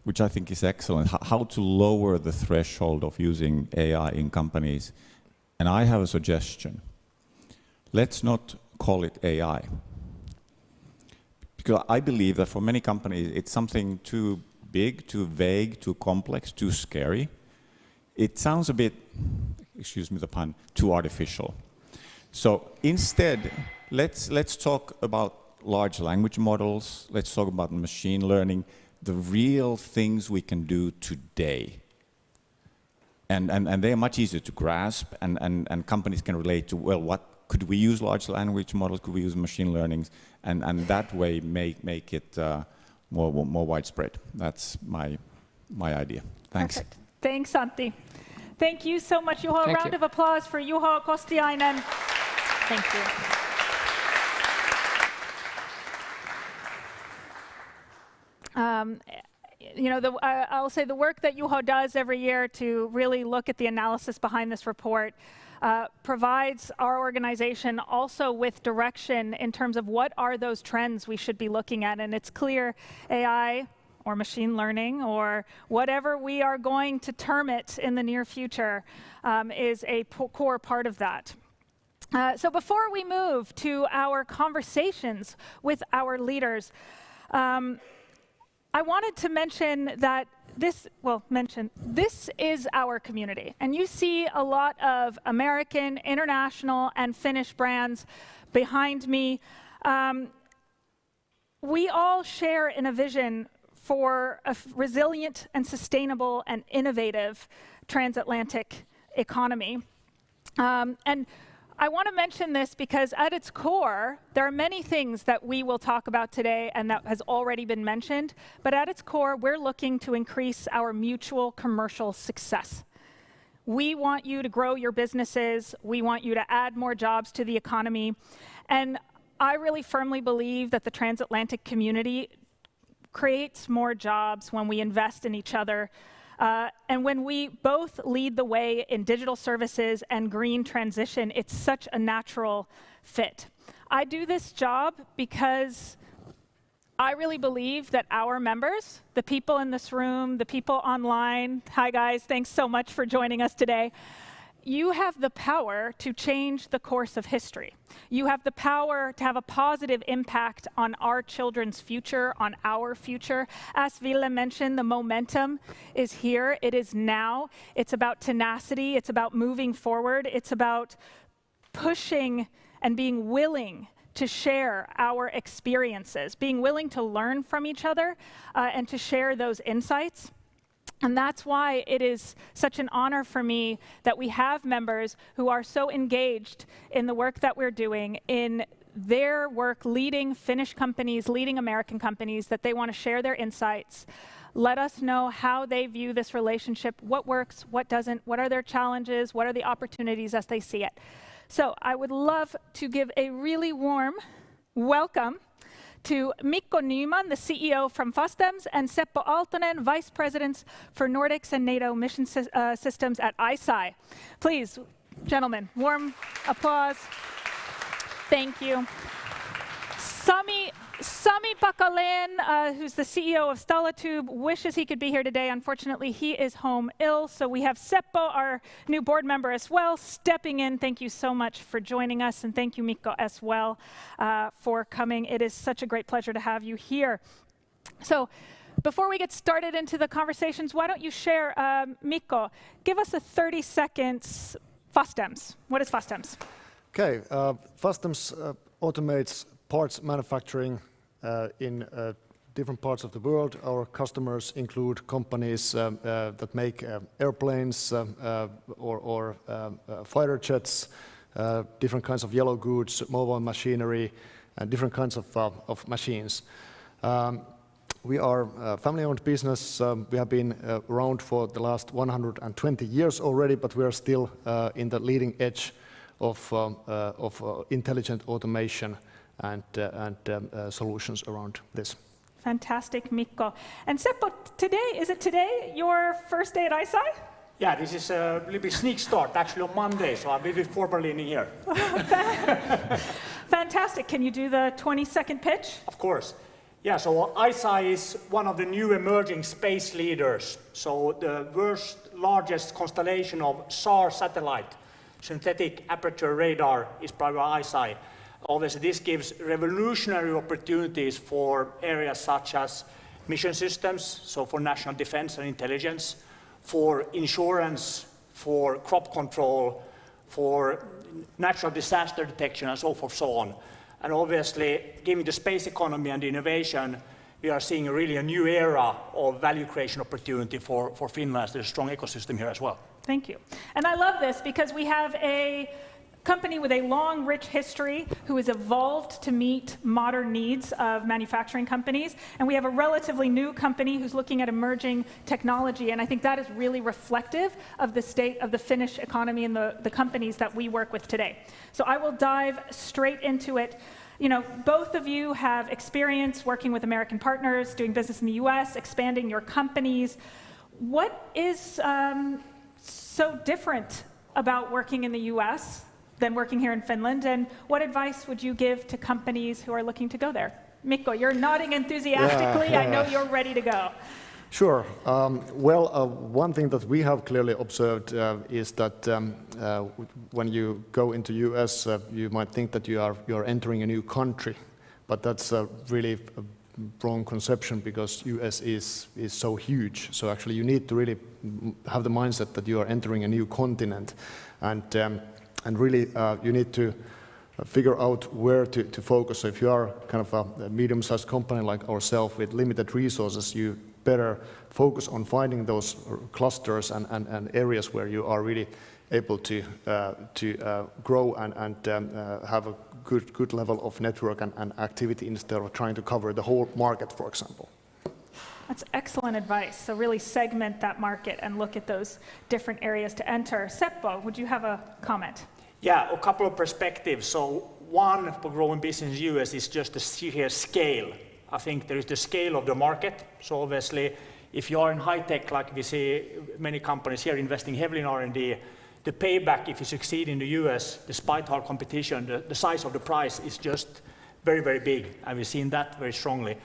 which I think is excellent, how to lower the threshold of using AI in companies. And I have a suggestion. Let's not call it AI. Because I believe that for many companies, it's something too big, too vague, too complex, too scary. It sounds a bit excuse me the pun, too artificial. So instead, let's talk about large language models, let's talk about machine learning, the real things we can do today. And they are much easier to grasp, and companies can relate to, well, what could we use large language models, could we use machine learning, and that way make it more widespread. That's my idea. Thanks. Perfect. Thanks, Antti. Thank you so much, Juho. A round of applause for Juho Kostiainen. Thank you. I'll say the work that Juho does every year to really look at the analysis behind this report provides our organization also with direction in terms of what are those trends we should be looking at. And it's clear AI or machine learning or whatever we are going to term it in the near future is a core part of that. So before we move to our conversations with our leaders, I wanted to mention that this is our community. And you see a lot of American, international, and Finnish brands behind me. We all share in a vision for a resilient and sustainable and innovative transatlantic economy. And I want to mention this because at its core, there are many things that we will talk about today and that has already been mentioned, but at its core, we're looking to increase our mutual commercial success. We want you to grow your businesses. We want you to add more jobs to the economy. And I really firmly believe that the transatlantic community creates more jobs when we invest in each other. And when we both lead the way in digital services and green transition, it's such a natural fit. I do this job because I really believe that our members, the people in this room, the people online, hi guys, thanks so much for joining us today. You have the power to change the course of history. You have the power to have a positive impact on our children's future, on our future. As Ville mentioned, the momentum is here. It is now. It's about tenacity. It's about moving forward. It's about pushing and being willing to share our experiences, being willing to learn from each other and to share those insights. And that's why it is such an honor for me that we have members who are so engaged in the work that we're doing, in their work leading Finnish companies, leading American companies, that they want to share their insights. Let us know how they view this relationship, what works, what doesn't, what are their challenges, what are the opportunities as they see it. So I would love to give a really warm welcome to Mikko Nyman, the CEO from Fastems, and Seppo Aaltonen, Vice President for Nordics and NATO Mission Systems at ISAI. Please, gentlemen, warm applause. Thank you. Sami Pakalen, who's the CEO of Stalatube, wishes he could be here today. Unfortunately, he is home ill. So we have Seppo, our new board member as well, stepping in. Thank you so much for joining us. And thank you, Mikko, as well, for coming. It is such a great pleasure to have you here. So before we get started into the conversations, why don't you share, Mikko, give us a 30 seconds Fastems. What is Fastems? Okay, Fastems automates parts manufacturing in different parts of the world. Our customers include companies that make airplanes or fighter jets, different kinds of yellow goods, mobile machinery, and different kinds of machines. We are a family-owned business. We have been around for the last 120 years already, but we are still in the leading edge of intelligent automation and solutions around this. Fantastic, Mikko. And Seppo, is it today your first day at ISAI? Yeah, this is a little bit sneak start, actually on Monday, so I'm a little bit formally in here. Fantastic. Can you do the 20-second pitch? Of course. Yeah, so ISAI is one of the new emerging space leaders. So the world's largest constellation of SAR satellite, synthetic aperture radar, is probably ISAI. Obviously, this gives revolutionary opportunities for areas such as mission systems, so for national defense and intelligence, for insurance, for crop control, for natural disaster detection, and so forth, so on. And obviously, given the space economy and innovation, we are seeing really a new era of value creation opportunity for Finland. There's a strong ecosystem here as well. Thank you. And I love this because we have a company with a long, rich history who has evolved to meet modern needs of manufacturing companies. And we have a relatively new company who's looking at emerging technology. And I think that is really reflective of the state of the Finnish economy and the companies that we work with today. So I will dive straight into it. You know, both of you have experience working with American partners, doing business in the US, expanding your companies. What is so different about working in the US than working here in Finland, and what advice would you give to companies who are looking to go there? Mikko, you're nodding enthusiastically. I know you're ready to go. Sure. One thing that we have clearly observed is that when you go into US, you might think that you're entering a new country, but that's really a wrong conception because US is so huge. So actually, you need to really have the mindset that you are entering a new continent, and really you need to figure out where to focus. So if you are kind of a medium-sized company like ourselves with limited resources, you better focus on finding those clusters and areas where you are really able to grow and have a good level of network and activity instead of trying to cover the whole market, for example. That's excellent advice. So really segment that market and look at those different areas to enter. Seppo, would you have a comment? Yeah, a couple of perspectives. So one for growing business in the US is just the sheer scale. I think there is the scale of the market. So obviously, if you are in high tech, like we see many companies here investing heavily in R&D, the payback if you succeed in the US, despite our competition, the size of the prize is just very, very big. And we've seen that very strongly.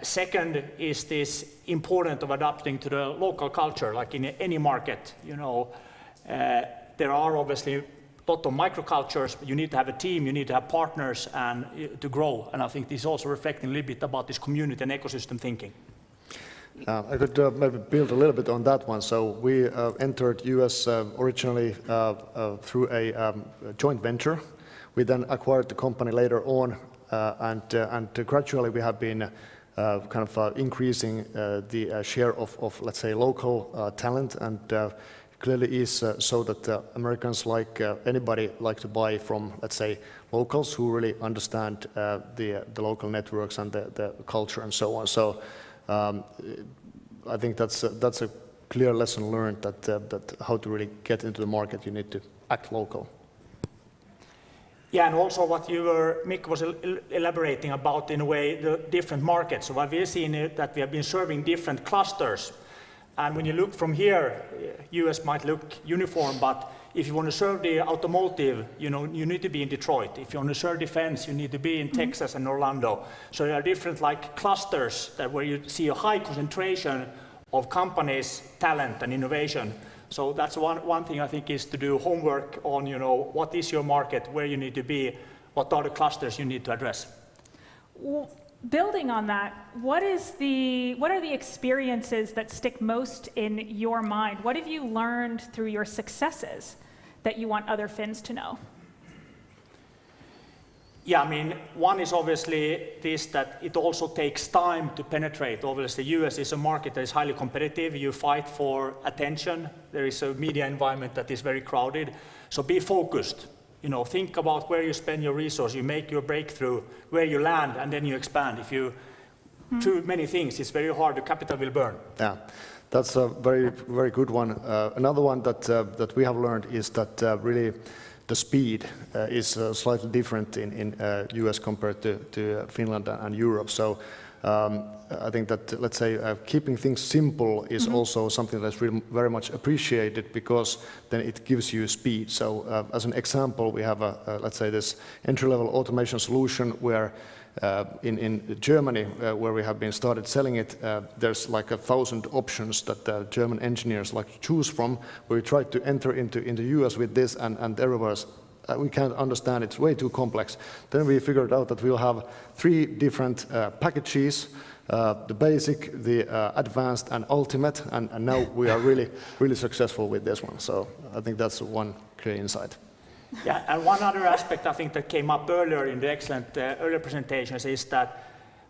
Second is this importance of adapting to the local culture, like in any market. You know, there are obviously a lot of microcultures, but you need to have a team, you need to have partners and to grow. And I think this is also reflecting a little bit about this community and ecosystem thinking. I could maybe build a little bit on that one. So we entered US originally through a joint venture. We then acquired the company later on, and gradually we have been kind of increasing the share of let's say local talent, and clearly is so that Americans, like anybody, like to buy from, let's say, locals who really understand the local networks and the culture and so on. So I think that's a clear lesson learned that how to really get into the market, you need to act local. Yeah, and also what Mikko was elaborating about, in a way, the different markets. So what we've seen is that we have been serving different clusters. And when you look from here, US might look uniform, but if you want to serve the automotive, you need to be in Detroit. If you want to serve defense, you need to be in Texas and Orlando. So there are different like clusters where you see a high concentration of companies, talent, and innovation. So that's one thing I think is to do homework on, what is your market, where you need to be, what are the clusters you need to address. Well, building on that, what are the experiences that stick most in your mind? What have you learned through your successes that you want other Finns to know? Yeah, I mean, one is obviously this, that it also takes time to penetrate. Obviously, the US is a market that is highly competitive. You fight for attention. There is a media environment that is very crowded. So be focused. Think about where you spend your resource, you make your breakthrough, where you land, and then you expand. If you do many things, it's very hard, the capital will burn. Yeah, that's a very, very good one. Another one that we have learned is that really the speed is slightly different in US compared to Finland and Europe. So I think that, let's say, keeping things simple is also something that's really very much appreciated, because then it gives you speed. So as an example, we have let's say, this entry-level automation solution where in Germany, where we have been started selling it, there's like 1,000 options that German engineers like to choose from. We tried to enter into US with this, and everywhere we can't understand, it's way too complex. Then we figured out that we'll have 3 different packages the basic, the advanced and ultimate, and now we are really successful with this one. So I think that's one clear insight. Yeah, and one other aspect I think that came up earlier in the excellent earlier presentations is that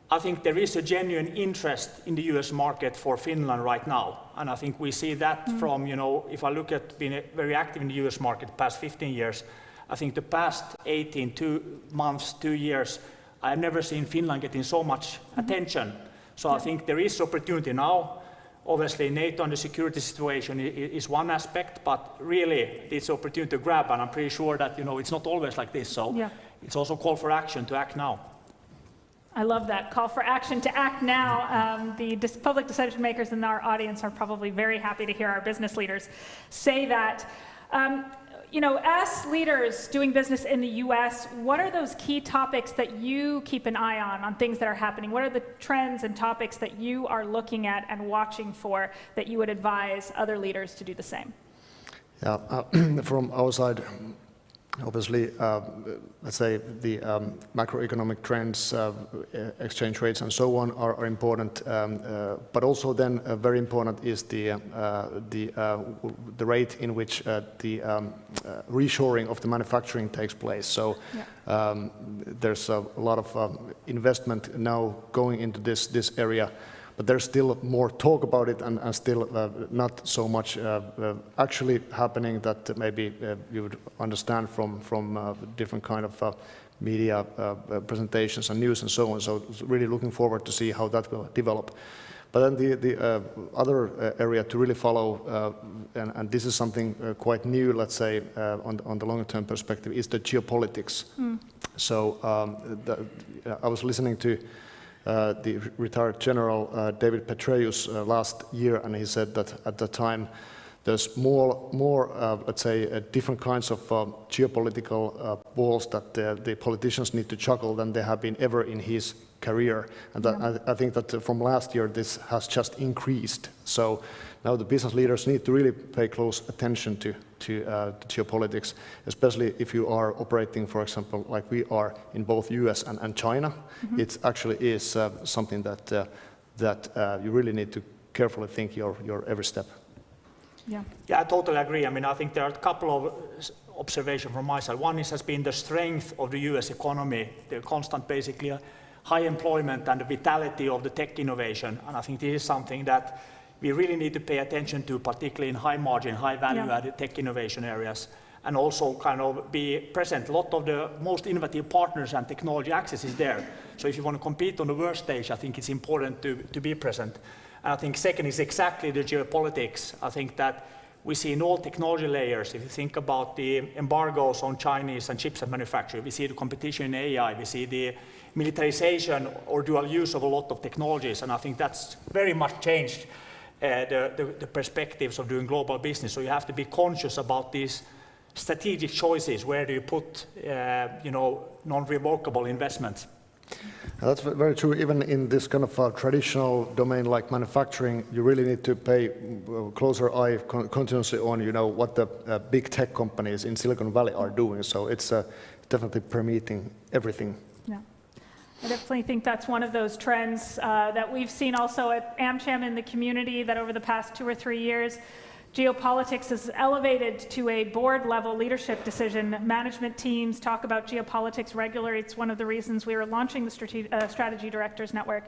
I think there is a genuine interest in the US market for Finland right now. And I think we see that from, if I look at being very active in the US market the past 15 years, I think the past 2 months, 2 years, I've never seen Finland getting so much attention. So I think there is opportunity now. Obviously, NATO and the security situation is one aspect, but really it's opportunity to grab, and I'm pretty sure that it's not always like this. So it's also a call for action to act now. I love that call for action to act now. The public decision makers in our audience are probably very happy to hear our business leaders say that. As leaders doing business in the US, what are those key topics that you keep an eye on things that are happening? What are the trends and topics that you are looking at and watching for that you would advise other leaders to do the same? Yeah, from our side, obviously, let's say the macroeconomic trends, exchange rates and so on are important, but also then very important is the rate in which the reshoring of the manufacturing takes place. So there's a lot of investment now going into this area. But there's still more talk about it and still not so much actually happening that maybe you would understand from different kind of media presentations and news and so on. So really looking forward to see how that will develop. But then the other area to really follow, and this is something quite new, let's say, on the longer term perspective, is the geopolitics. So I was listening to the retired General David Petraeus last year, and he said that at the time there's more let's say, different kinds of geopolitical balls that the politicians need to juggle than there have been ever in his career. And that, I think that from last year this has just increased. So now the business leaders need to really pay close attention to geopolitics, especially if you are operating, for example, like we are in both US and China. It actually is something that you really need to carefully think your every step. Yeah, I totally agree. I mean, I think there are a couple of observations from my side. One has been the strength of the US economy, the constant, basically, high employment and the vitality of the tech innovation. And I think this is something that we really need to pay attention to, particularly in high margin, high value added tech innovation areas, and also kind of be present. A lot of the most innovative partners and technology access is there. So if you want to compete on the world stage, I think it's important to be present. And I think second is exactly the geopolitics. I think that we see in all technology layers, if you think about the embargoes on Chinese and chipset manufacturing, we see the competition in AI, we see the militarization or dual use of a lot of technologies, and I think that's very much changed the perspectives of doing global business. So you have to be conscious about these strategic choices. Where do you put, non-revocable investments? That's very true. Even in this kind of traditional domain like manufacturing, you really need to pay closer eye continuously on, what the big tech companies in Silicon Valley are doing. So it's definitely permeating everything. Yeah. I definitely think that's one of those trends that we've seen also at AmCham in the community, that over the past 2 or 3 years, geopolitics is elevated to a board-level leadership decision. Management teams talk about geopolitics regularly. It's one of the reasons we were launching the Strategy Directors Network,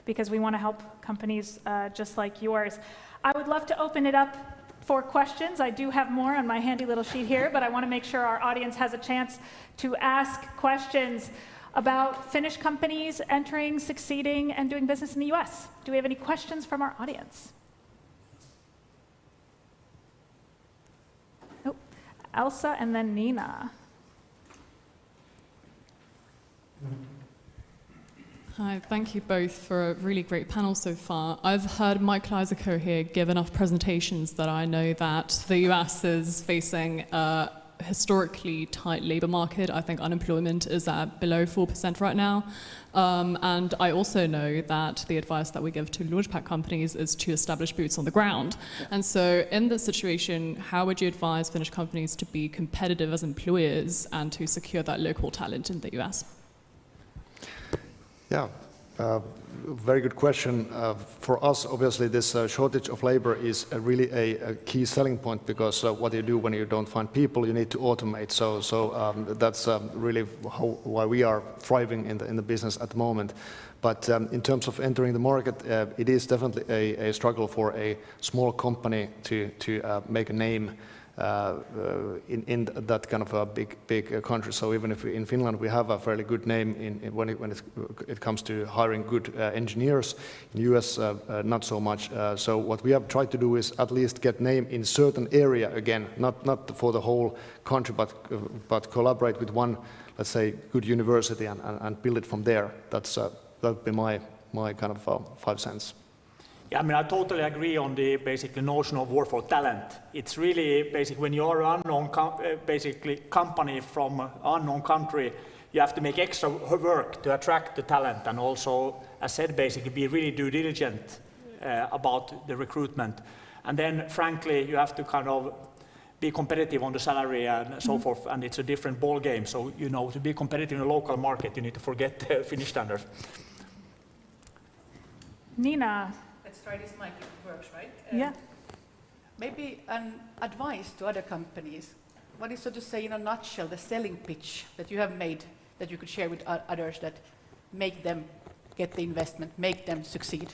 because we want to help companies just like yours. I would love to open it up for questions. I do have more on my handy little sheet here, but I want to make sure our audience has a chance to ask questions about Finnish companies entering, succeeding, and doing business in the US. Do we have any questions from our audience? Nope. Elsa and then Nina. Hi, thank you both for a really great panel so far. I've heard Mike Lysico here give enough presentations that I know that the US is facing a historically tight labor market. I think unemployment is at below 4% right now. And I also know that the advice that we give to launch pad companies is to establish boots on the ground. And so in this situation, how would you advise Finnish companies to be competitive as employers and to secure that local talent in the US? Yeah, Very good question. For us, obviously, this shortage of labor is really a key selling point, because what do you do when you don't find people? You need to automate. So that's really why we are thriving in the business at the moment. But in terms of entering the market, it is definitely a struggle for a small company to make a name in that kind of a big country. So even if in Finland we have a fairly good name when it comes to hiring good engineers, in the US not so much. So what we have tried to do is at least get name in certain area again, not for the whole country, but collaborate with one, let's say, good university and build it from there. That would be my kind of 5 cents. Yeah, I mean, I totally agree on the basically notion of war for talent. It's really basically when you're an unknown company from an unknown country, you have to make extra work to attract the talent, and also, as said, basically be really due diligent about the recruitment. And then, frankly, you have to kind of be competitive on the salary and so forth, and it's a different ball game. So, you know, to be competitive in a local market, you need to forget the Finnish standards. Nina. Let's try this mic if it works, right? Yeah. Maybe an advice to other companies. What is, so to say, in a nutshell, the selling pitch that you have made that you could share with others that make them get the investment, make them succeed?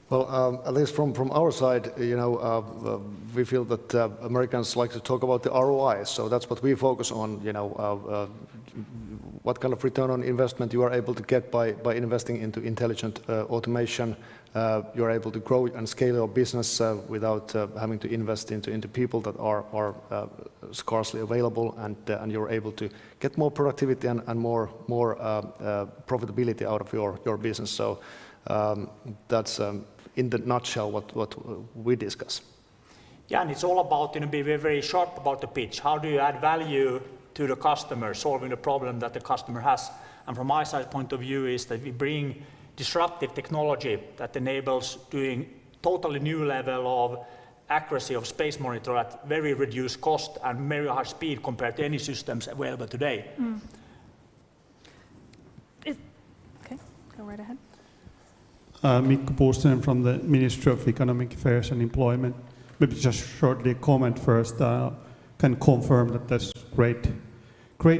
Well, at least from our side, you know, we feel that Americans like to talk about the ROI, so that's what we focus on. You know, what kind of return on investment you are able to get by investing into intelligent automation. You are able to grow and scale your business without having to invest into people that are scarcely available, and you're able to get more productivity and more profitability out of your business. So that's in the nutshell what we discuss. Yeah, and it's all about, you know, being very sharp about the pitch. How do you add value to the customer, solving the problem that the customer has? And from my side point of view is that we bring disruptive technology that enables doing totally new level of accuracy of space monitor at very reduced cost and very high speed compared to any systems available today. Okay, go right ahead. Mikko Puustinen from the Ministry of Economic Affairs and Employment. Maybe just shortly comment first. Can confirm that there's great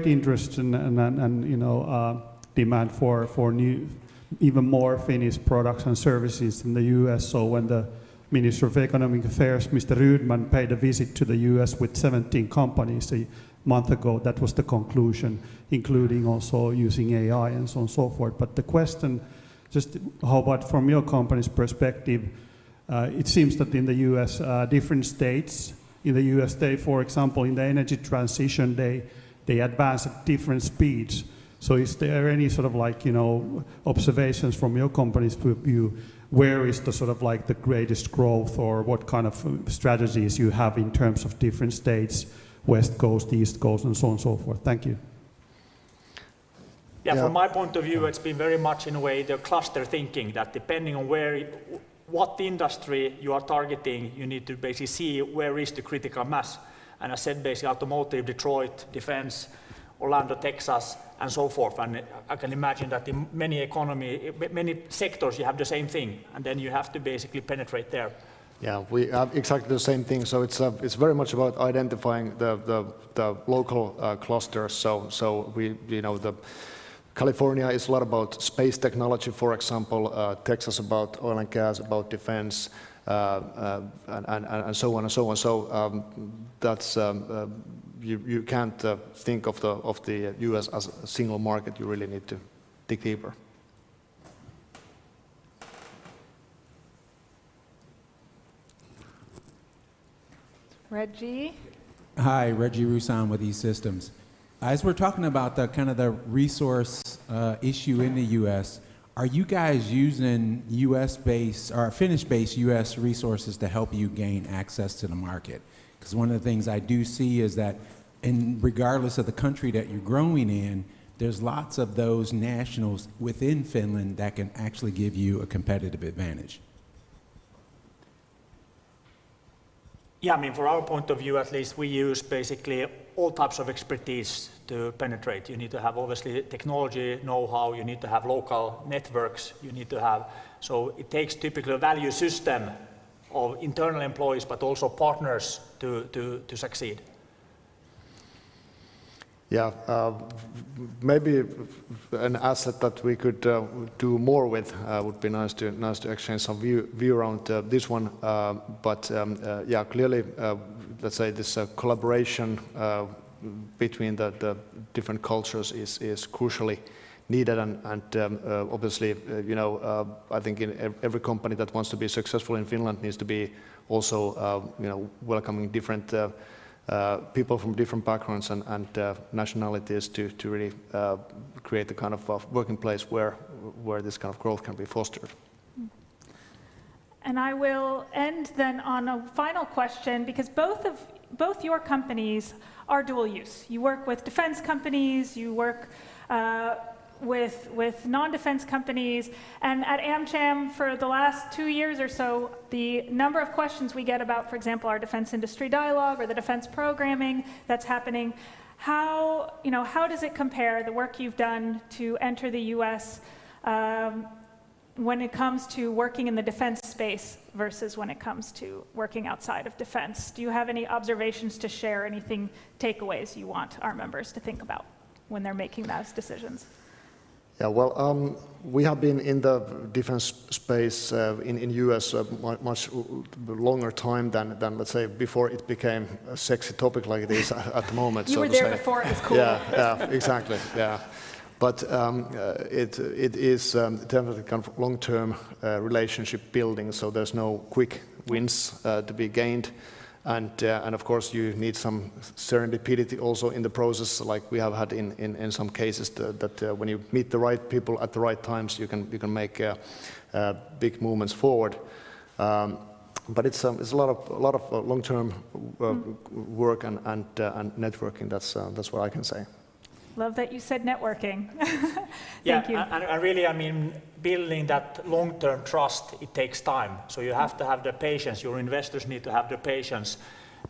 interest and you know demand for new, even more Finnish products and services in the U.S. So when the Minister of Economic Affairs, Mr. Rydman, paid a visit to the U.S. with 17 companies a month ago, that was the conclusion, including also using AI and so on and so forth. But the question, just how about from your company's perspective, it seems that in the U.S. Different states in the U.S., they, for example, in the energy transition, they advance at different speeds. So is there any sort of like, you know, observations from your company's view, where is the sort of like the greatest growth, or what kind of strategies you have in terms of different states, West Coast, East Coast, and so on and so forth? Thank you. Yeah, from my point of view, it's been very much in a way the cluster thinking, that depending on what industry you are targeting, you need to basically see where is the critical mass. And I said basically automotive, Detroit, defense, Orlando, Texas, and so forth. And I can imagine that in many sectors you have the same thing, and then you have to basically penetrate there. Yeah, we have exactly the same thing. So it's very much about identifying the local clusters. So we, you know, California is a lot about space technology, for example, Texas about oil and gas, about defense, and so on and so on. So that's you can't think of the U.S. as a single market. You really need to dig deeper. Reggie. Hi, Reggie Roussan with E-Systems. As we're talking about the kind of the resource issue in the U.S., are you guys using U.S.-based or Finnish-based U.S. resources to help you gain access to the market? Because one of the things I do see is that, regardless of the country that you're growing in, there's lots of those nationals within Finland that can actually give you a competitive advantage. Yeah, I mean, for our point of view, at least, we use basically all types of expertise to penetrate. You need to have, obviously, technology know-how, you need to have local networks, you need to have, so it takes typically a value system of internal employees, but also partners to succeed. Yeah, maybe an asset that we could do more with would be nice to exchange some view around this one. But yeah, clearly, let's say this collaboration between the different cultures is crucially needed, and obviously, you know, I think in every company that wants to be successful in Finland needs to be also, you know, welcoming different people from different backgrounds and nationalities to really create the kind of working place where this kind of growth can be fostered. And I will end then on a final question, because both your companies are dual use. You work with defense companies, you work with non-defense companies, and at AmCham for the last 2 years or so, the number of questions we get about, for example, our defense industry dialogue or the defense programming that's happening, how does it compare, the work you've done to enter the US when it comes to working in the defense space versus when it comes to working outside of defense? Do you have any observations to share, anything, takeaways you want our members to think about when they're making those decisions? Yeah, well, we have been in the defense space in US much longer time than, let's say, before it became a sexy topic like this at the moment. You were there before it was cool. Yeah, exactly, yeah. But it is definitely kind of long-term relationship building, so there's no quick wins to be gained. And of course, you need some serendipity also in the process, like we have had in some cases. That when you meet the right people at the right times, you can make big movements forward. But it's a lot of long-term work and networking. That's what I can say. Love that you said networking. Thank you. And really, I mean, building that long-term trust, it takes time. So you have to have the patience. Your investors need to have the patience.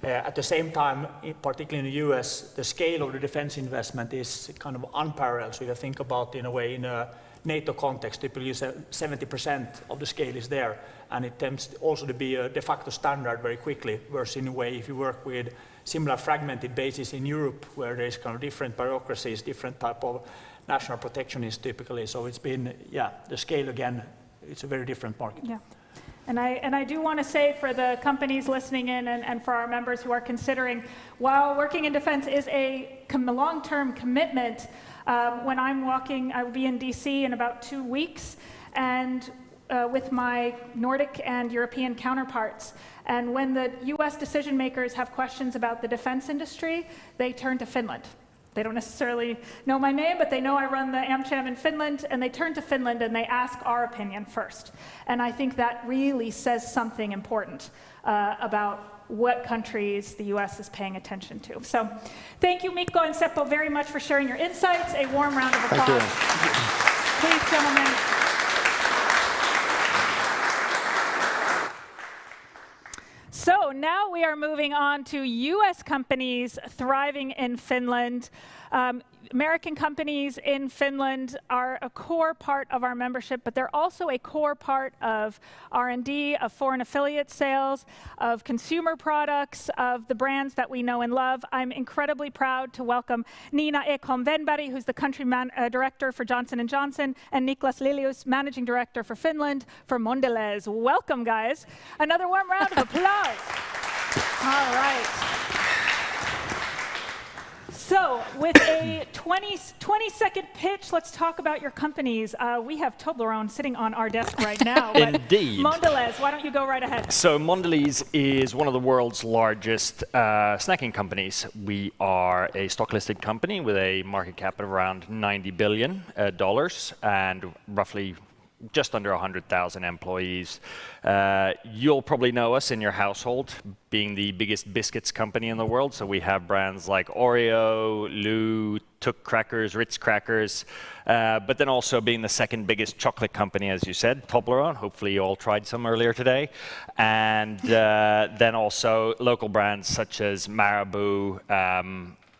At the same time, particularly in the US, the scale of the defense investment is kind of unparalleled. So you think about, in a way, in a NATO context, typically 70% of the scale is there. And it tends also to be a de facto standard very quickly, versus in a way, if you work with similar fragmented bases in Europe, where there's kind of different bureaucracies, different type of national protectionists typically. So it's been, yeah, the scale again, it's a very different market. Yeah. And I do want to say for the companies listening in and for our members who are considering, while working in defense is a long-term commitment, when I'm walking, I will be in DC in about 2 weeks, and with my Nordic and European counterparts. And when the US decision makers have questions about the defense industry, they turn to Finland. They don't necessarily know my name, but they know I run the AmCham in Finland, and they turn to Finland and they ask our opinion first. And I think that really says something important about what countries the US is paying attention to. So thank you, Mikko and Seppo, very much for sharing your insights. A warm round of applause. Please, gentlemen. So now we are moving on to US companies thriving in Finland. American companies in Finland are a core part of our membership, but they're also a core part of R&D, of foreign affiliate sales, of consumer products, of the brands that we know and love. I'm incredibly proud to welcome Nina Ekholm-Wenberg, who's the country director for Janssen & Johnson, and Niklas Lilius, managing director for Finland for Mondelēz. Welcome, guys. Another warm round of applause. All right. So, with a 20-second pitch, let's talk about your companies. We have Toblerone sitting on our desk right now. Indeed. Mondelēz, why don't you go right ahead? So Mondelēz is one of the world's largest snacking companies. We are a stock-listed company with a market cap of around $90 billion and roughly just under 100,000 employees. You'll probably know us in your household, being the biggest biscuits company in the world. So we have brands like Oreo, Lou, Tuk crackers, Ritz crackers, but then also being the second biggest chocolate company, as you said, Toblerone. Hopefully you all tried some earlier today. And then also local brands such as Marabou,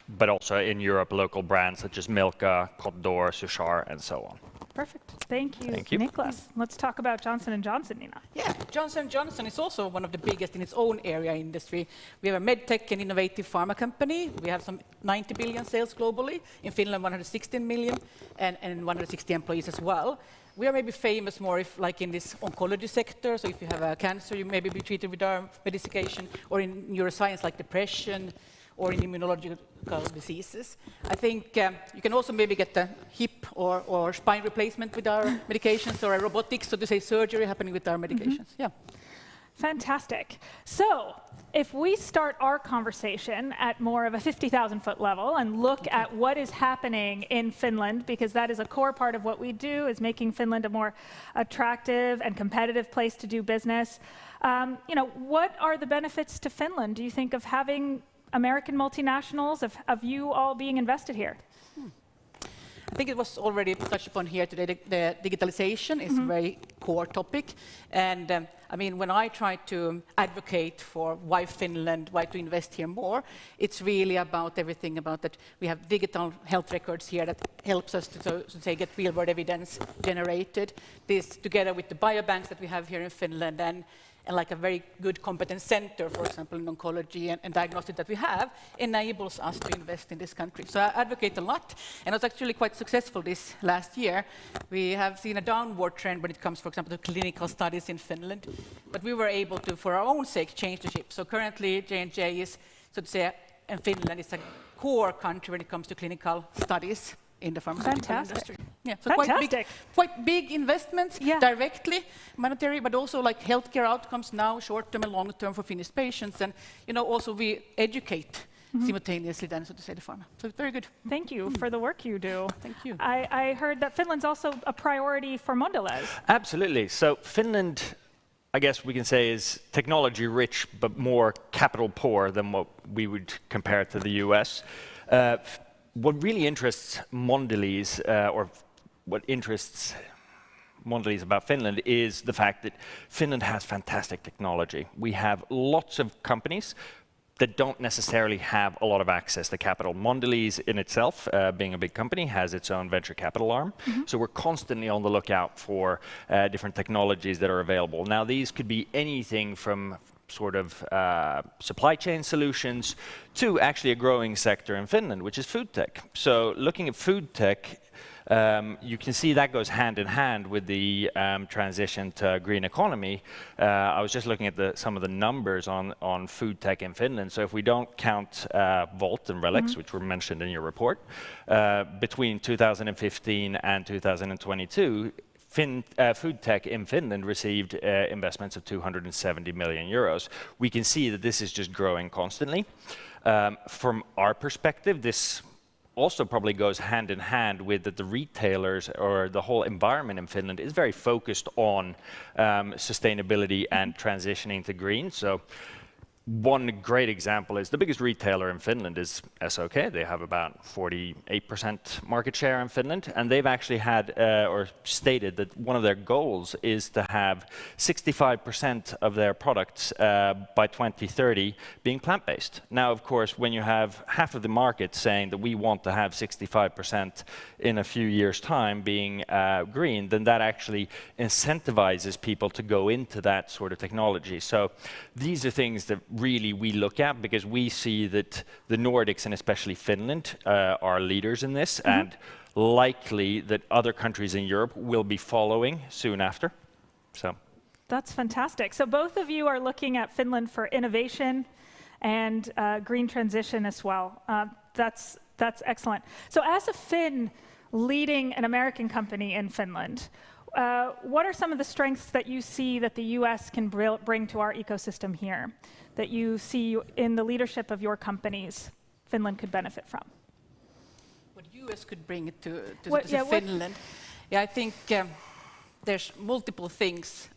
but also in Europe, local brands such as Milka, Côte d'Or, Suchard, and so on. Perfect. Thank you, Thank you. Niklas. Let's talk about Johnson & Johnson, Nina. Yeah, Johnson & Johnson is also one of the biggest in its own area industry. We have a medtech and innovative pharma company. We have some 90 billion sales globally. In Finland, 116 million, and 160 employees as well. We are maybe famous more if, like in this oncology sector, so if you have a cancer, you maybe be treated with our medication, or in neuroscience like depression, or in immunological diseases. I think you can also maybe get a hip or spine replacement with our medications, or a robotics, so to say, surgery happening with our medications. Yeah. Fantastic. So if we start our conversation at more of a 50,000-foot level and look at what is happening in Finland, because that is a core part of what we do, is making Finland a more attractive and competitive place to do business. What are the benefits to Finland, do you think, of having American multinationals, of you all being invested here? I think it was already touched upon here today. The digitalization is a very core topic. And I mean, when I try to advocate for why Finland, why to invest here more, it's really about everything about that. We have digital health records here that helps us to say, get real-world evidence generated. This, together with the biobanks that we have here in Finland, and like a very good competence center, for example, in oncology and diagnostics that we have, enables us to invest in this country. So I advocate a lot, and I was actually quite successful this last year. We have seen a downward trend when it comes, for example, to clinical studies in Finland, but we were able to, for our own sake, change the ship. So currently, J&J is, so to say, and Finland is a core country when it comes to clinical studies in the pharmaceutical industry. Yeah, so quite big investments directly, monetary, but also like healthcare outcomes now, short-term and long-term for Finnish patients, and also we educate simultaneously then, so to say, the pharma. So very good. Thank you for the work you do. Thank you. I heard that Finland's also a priority for Mondelēz. Absolutely. So Finland, I guess we can say, is technology rich, but more capital poor than what we would compare to the US. What really interests Mondelēz, or what interests Mondelēz about Finland, is the fact that Finland has fantastic technology. We have lots of companies that don't necessarily have a lot of access to capital. Mondelēz in itself, being a big company, has its own venture capital arm. So we're constantly on the lookout for different technologies that are available. Now, these could be anything from sort of supply chain solutions to actually a growing sector in Finland, which is food tech. So looking at food tech, you can see that goes hand in hand with the transition to green economy. I was just looking at some of the numbers on food tech in Finland. So if we don't count Volt and Relics, which were mentioned in your report, between 2015 and 2022, food tech in Finland received investments of 270 million euros. We can see that this is just growing constantly. From our perspective, this also probably goes hand in hand with that the retailers or the whole environment in Finland is very focused on sustainability and transitioning to green. So one great example is the biggest retailer in Finland is SOK. They have about 48% market share in Finland, and they've actually had or stated that one of their goals is to have 65% of their products by 2030 being plant-based. Now, of course, when you have half of the market saying that we want to have 65% in a few years' time being green, then that actually incentivizes people to go into that sort of technology. So these are things that really we look at, because we see that the Nordics and especially Finland are leaders in this, and likely that other countries in Europe will be following soon after. So that's fantastic. So both of you are looking at Finland for innovation and green transition as well. That's excellent. So as a Finn leading an American company in Finland, what are some of the strengths that you see that the US can bring to our ecosystem here, that you see in the leadership of your companies Finland could benefit from? What US could bring to Finland? Yeah, I think there's multiple things.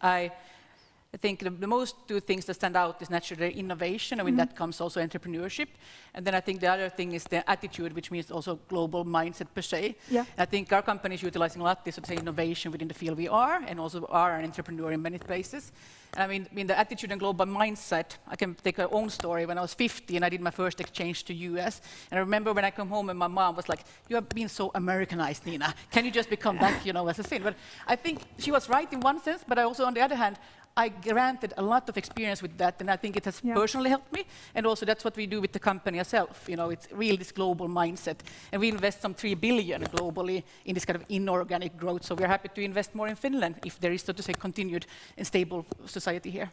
I think the most two things that stand out is naturally innovation. I mean, that comes also entrepreneurship. And then I think the other thing is the attitude, which means also global mindset per se. Yeah. I think our company is utilizing a lot this, say, innovation within the field we are, and also are an entrepreneur in many places. And I mean, the attitude and global mindset, I can take my own story. When I was 50 and I did my first exchange to US, and I remember when I come home and my mom was like, "You have been so Americanized, Nina. Can you just become back, as a Finn?" But I think she was right in one sense, but I also, on the other hand, I granted a lot of experience with that, and I think it has personally helped me. And also, that's what we do with the company itself. It's really this global mindset, and we invest some 3 billion globally in this kind of inorganic growth. So we're happy to invest more in Finland if there is, so to say, continued and stable society here.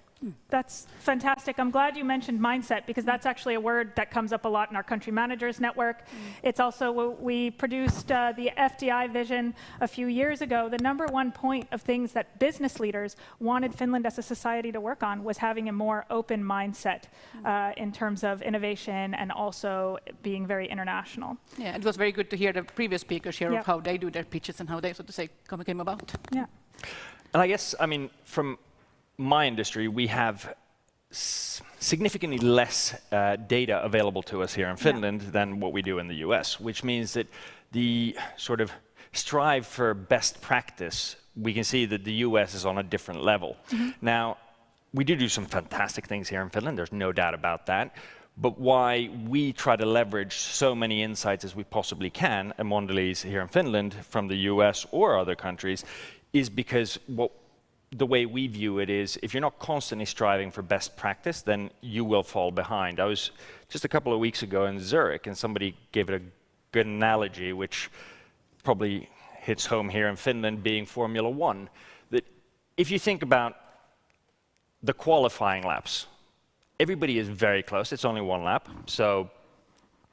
That's fantastic. I'm glad you mentioned mindset, because that's actually a word that comes up a lot in our country managers network. It's also, we produced the FDI vision a few years ago. The number one point of things that business leaders wanted Finland as a society to work on was having a more open mindset in terms of innovation and also being very international. Yeah, it was very good to hear the previous speakers here of how they do their pitches and how they, so to say, came about. Yeah. And I guess, I mean, from my industry, we have significantly less data available to us here in Finland than what we do in the US, which means that the sort of strive for best practice, we can see that the US is on a different level. Now, we do some fantastic things here in Finland, there's no doubt about that. But why we try to leverage so many insights as we possibly can at Mondelēz here in Finland from the US or other countries is because the way we view it is, if you're not constantly striving for best practice, then you will fall behind. I was just a couple of weeks ago in Zurich, and somebody gave it a good analogy, which probably hits home here in Finland, being Formula One. That if you think about the qualifying laps, everybody is very close. It's only one lap. So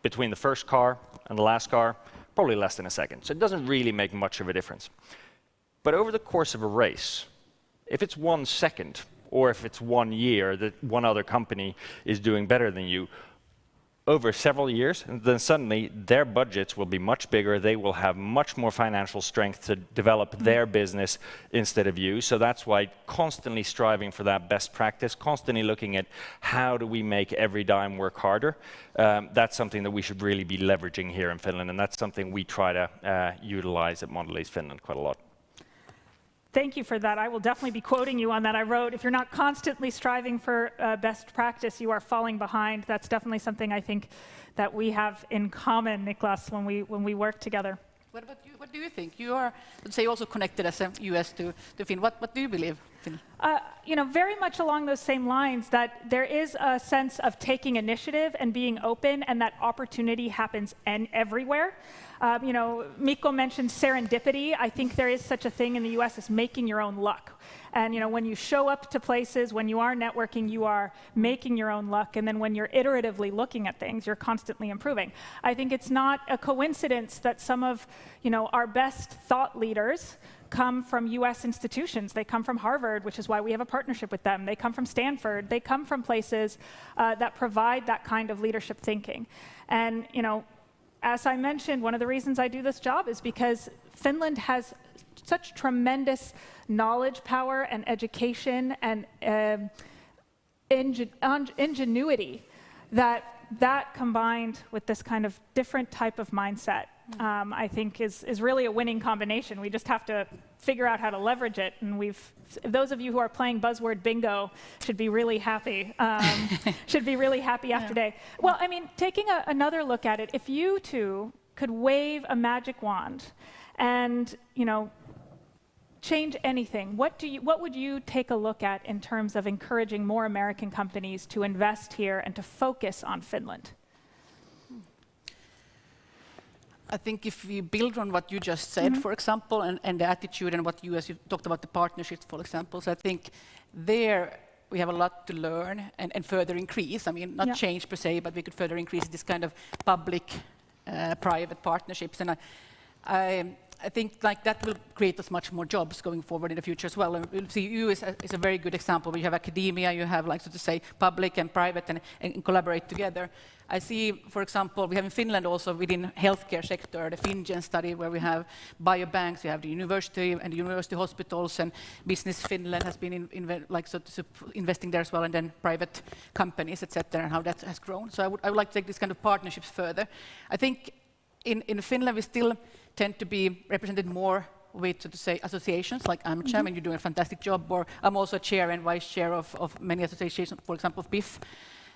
between the first car and the last car, probably less than a second. So it doesn't really make much of a difference. But over the course of a race, if it's 1 second, or if it's 1 year that one other company is doing better than you, over several years, and then suddenly their budgets will be much bigger, they will have much more financial strength to develop their business instead of you. So that's why constantly striving for that best practice, constantly looking at how do we make every dime work harder, that's something that we should really be leveraging here in Finland, and that's something we try to utilize at Mondelēz Finland quite a lot. Thank you for that. I will definitely be quoting you on that. I wrote, if you're not constantly striving for best practice, you are falling behind. That's definitely something I think that we have in common, Niklas, when we work together. What about you? What do you think? You are, let's say, also connected as a US to Finland. What do you believe, Finland? Very much along those same lines, that there is a sense of taking initiative and being open, and that opportunity happens everywhere. Mikko mentioned serendipity. I think there is such a thing in the US as making your own luck. And when you show up to places, when you are networking, you are making your own luck. And then when you're iteratively looking at things, you're constantly improving. I think it's not a coincidence that some of our best thought leaders come from US institutions. They come from Harvard, which is why we have a partnership with them. They come from Stanford. They come from places that provide that kind of leadership thinking. And as I mentioned, one of the reasons I do this job is because Finland has such tremendous knowledge power and education and ingenuity that combined with this kind of different type of mindset, I think is really a winning combination. We just have to figure out how to leverage it, and those of you who are playing buzzword bingo should be really happy. After today. Well, I mean, taking another look at it, if you two could wave a magic wand and change anything, what would you take a look at in terms of encouraging more American companies to invest here and to focus on Finland? I think if we build on what you just said, for example, and the attitude and what you talked about the partnerships, for example, so I think there we have a lot to learn and further increase. I mean, not change per se, but we could further increase this kind of public-private partnerships. And I think like that will create us much more jobs going forward in the future as well. And we'll see US is a very good example where you have academia, you have like so to say public and private and collaborate together. I see, for example, we have in Finland also within healthcare sector, the FinGen study where we have biobanks, we have the university and the university hospitals, and Business Finland has been investing there as well, and then private companies, etc., and how that has grown. So I would like to take this kind of partnerships further. I think in Finland we still tend to be represented more with, so to say, associations like AmCham, and you're doing a fantastic job, or I'm also chair and vice chair of many associations, for example, of BIF.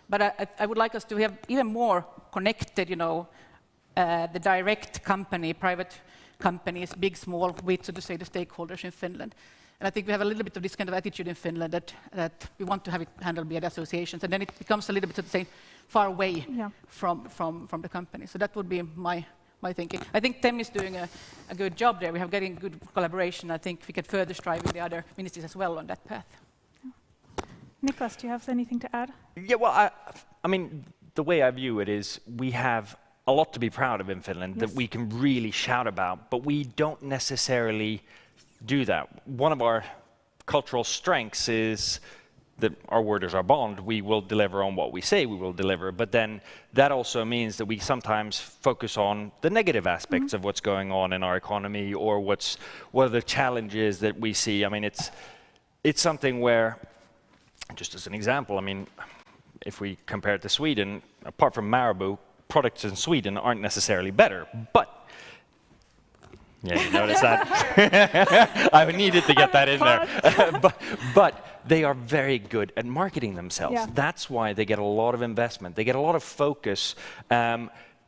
But I would like us to have even more connected, the direct company, private companies, big, small, with, so to say, the stakeholders in Finland. And I think we have a little bit of this kind of attitude in Finland that we want to have it handled by the associations, and then it becomes a little bit, so to say, far away from the company. So that would be my thinking. I think TEM is doing a good job there. We have getting good collaboration. I think we can further strive with the other ministries as well on that path. Niklas, do you have anything to add? Yeah, well, I mean, the way I view it is we have a lot to be proud of in Finland that we can really shout about, but we don't necessarily do that. One of our cultural strengths is that our word is our bond. We will deliver on what we say we will deliver, but then that also means that we sometimes focus on the negative aspects of what's going on in our economy, or what are the challenges that we see. I mean, it's something where, just as an example, I mean, if we compare it to Sweden, apart from Marabou, products in Sweden aren't necessarily better, but yeah, you notice that? I needed to get that in there. But they are very good at marketing themselves. Yeah. That's why they get a lot of investment. They get a lot of focus,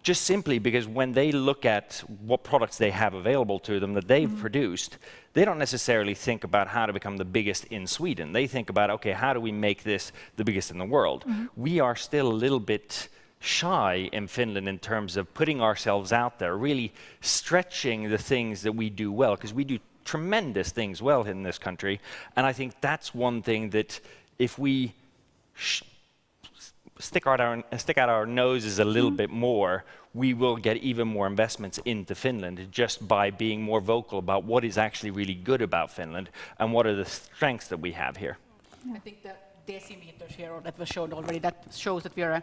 just simply because when they look at what products they have available to them that they've produced, they don't necessarily think about how to become the biggest in Sweden. They think about, okay, how do we make this the biggest in the world? We are still a little bit shy in Finland in terms of putting ourselves out there, really stretching the things that we do well, because we do tremendous things well in this country. And I think that's one thing that if we stick out our noses a little bit more, we will get even more investments into Finland just by being more vocal about what is actually really good about Finland and what are the strengths that we have here. I think the decimeters here that was shown already, that shows that we are a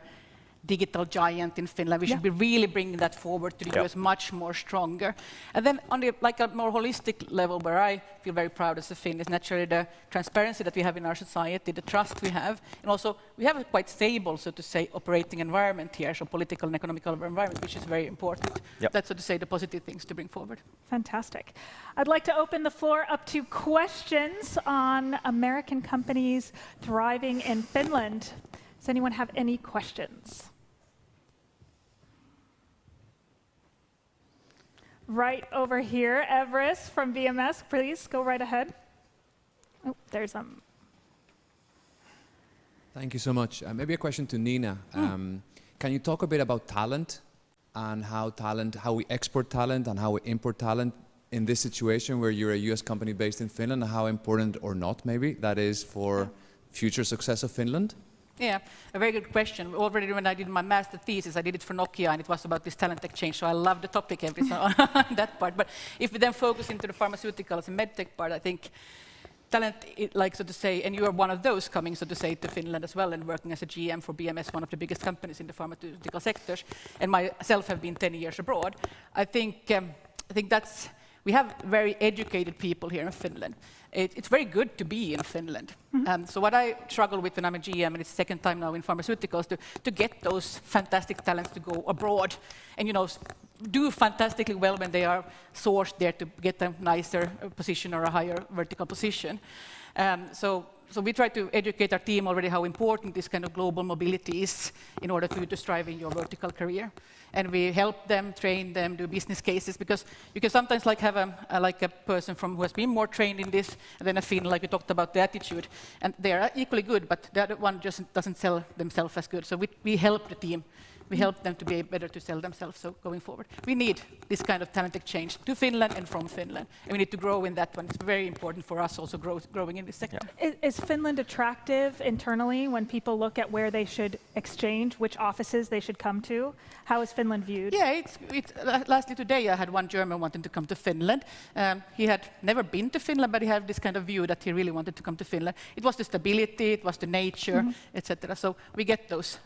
digital giant in Finland. We should be really bringing that forward to the US much more stronger. And then on the like a more holistic level, where I feel very proud as a Finn, is naturally the transparency that we have in our society, the trust we have, and also we have a quite stable, so to say, operating environment here, so political and economical environment, which is very important. That's, so to say, the positive things to bring forward. Fantastic. I'd like to open the floor up to questions on American companies thriving in Finland. Does anyone have any questions? Right over here, Everest from BMS, please go right ahead. Oh, there's Thank you so much. Maybe a question to Nina. Can you talk a bit about talent and how we export talent and how we import talent in this situation where you're a US company based in Finland, and how important or not maybe that is for future success of Finland? Yeah, a very good question. Already when I did my master thesis, I did it for Nokia, and it was about this talent exchange, so I love the topic on that part. But if we then focus into the pharmaceuticals and medtech part, I think talent, like so to say, and you are one of those coming, so to say, to Finland as well, and working as a GM for BMS, one of the biggest companies in the pharmaceutical sectors, and myself have been 10 years abroad. I think that's, we have very educated people here in Finland. It's very good to be in Finland. So what I struggle with when I'm a GM, and it's the second time now in pharmaceuticals, to get those fantastic talents to go abroad and do fantastically well when they are sourced there to get a nicer position or a higher vertical position. So we try to educate our team already how important this kind of global mobility is in order for you to strive in your vertical career. And we help them, train them, do business cases, because you can sometimes have a person who has been more trained in this, and then a Finn, like we talked about the attitude, and they are equally good, but the other one just doesn't sell themselves as good. So we help the team We help them to be better to sell themselves, so going forward. We need this kind of talent exchange to Finland and from Finland. And we need to grow in that one. It's very important for us also growing in this sector. Yeah. Is Finland attractive internally when people look at where they should exchange, which offices they should come to? How is Finland viewed? Yeah, lastly today I had one German wanting to come to Finland. He had never been to Finland, but he had this kind of view that he really wanted to come to Finland. It was the stability, it was the nature, etc. So we get those.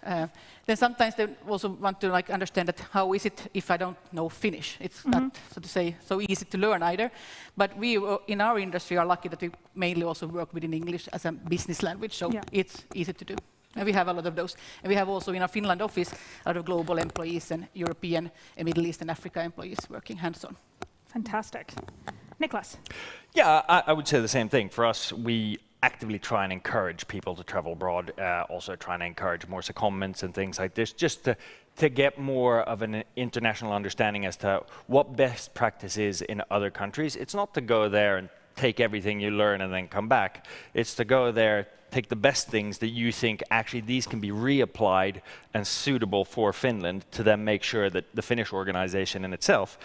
Then sometimes they also want to understand that how is it if I don't know Finnish? It's not, so to say, so easy to learn either. But we in our industry are lucky that we mainly also work within English as a business language, so it's easy to do. And we have a lot of those. And we have also in our Finland office a lot of global employees and European and Middle East and Africa employees working hands-on. Fantastic. Niklas? Yeah, I would say the same thing. For us, we actively try and encourage people to travel abroad, also trying to encourage more secondments and things like this, just to get more of an international understanding as to what best practice is in other countries. It's not to go there and take everything you learn and then come back. It's to go there, take the best things that you think actually these can be reapplied and suitable for Finland, to then make sure that the Finnish organization in itself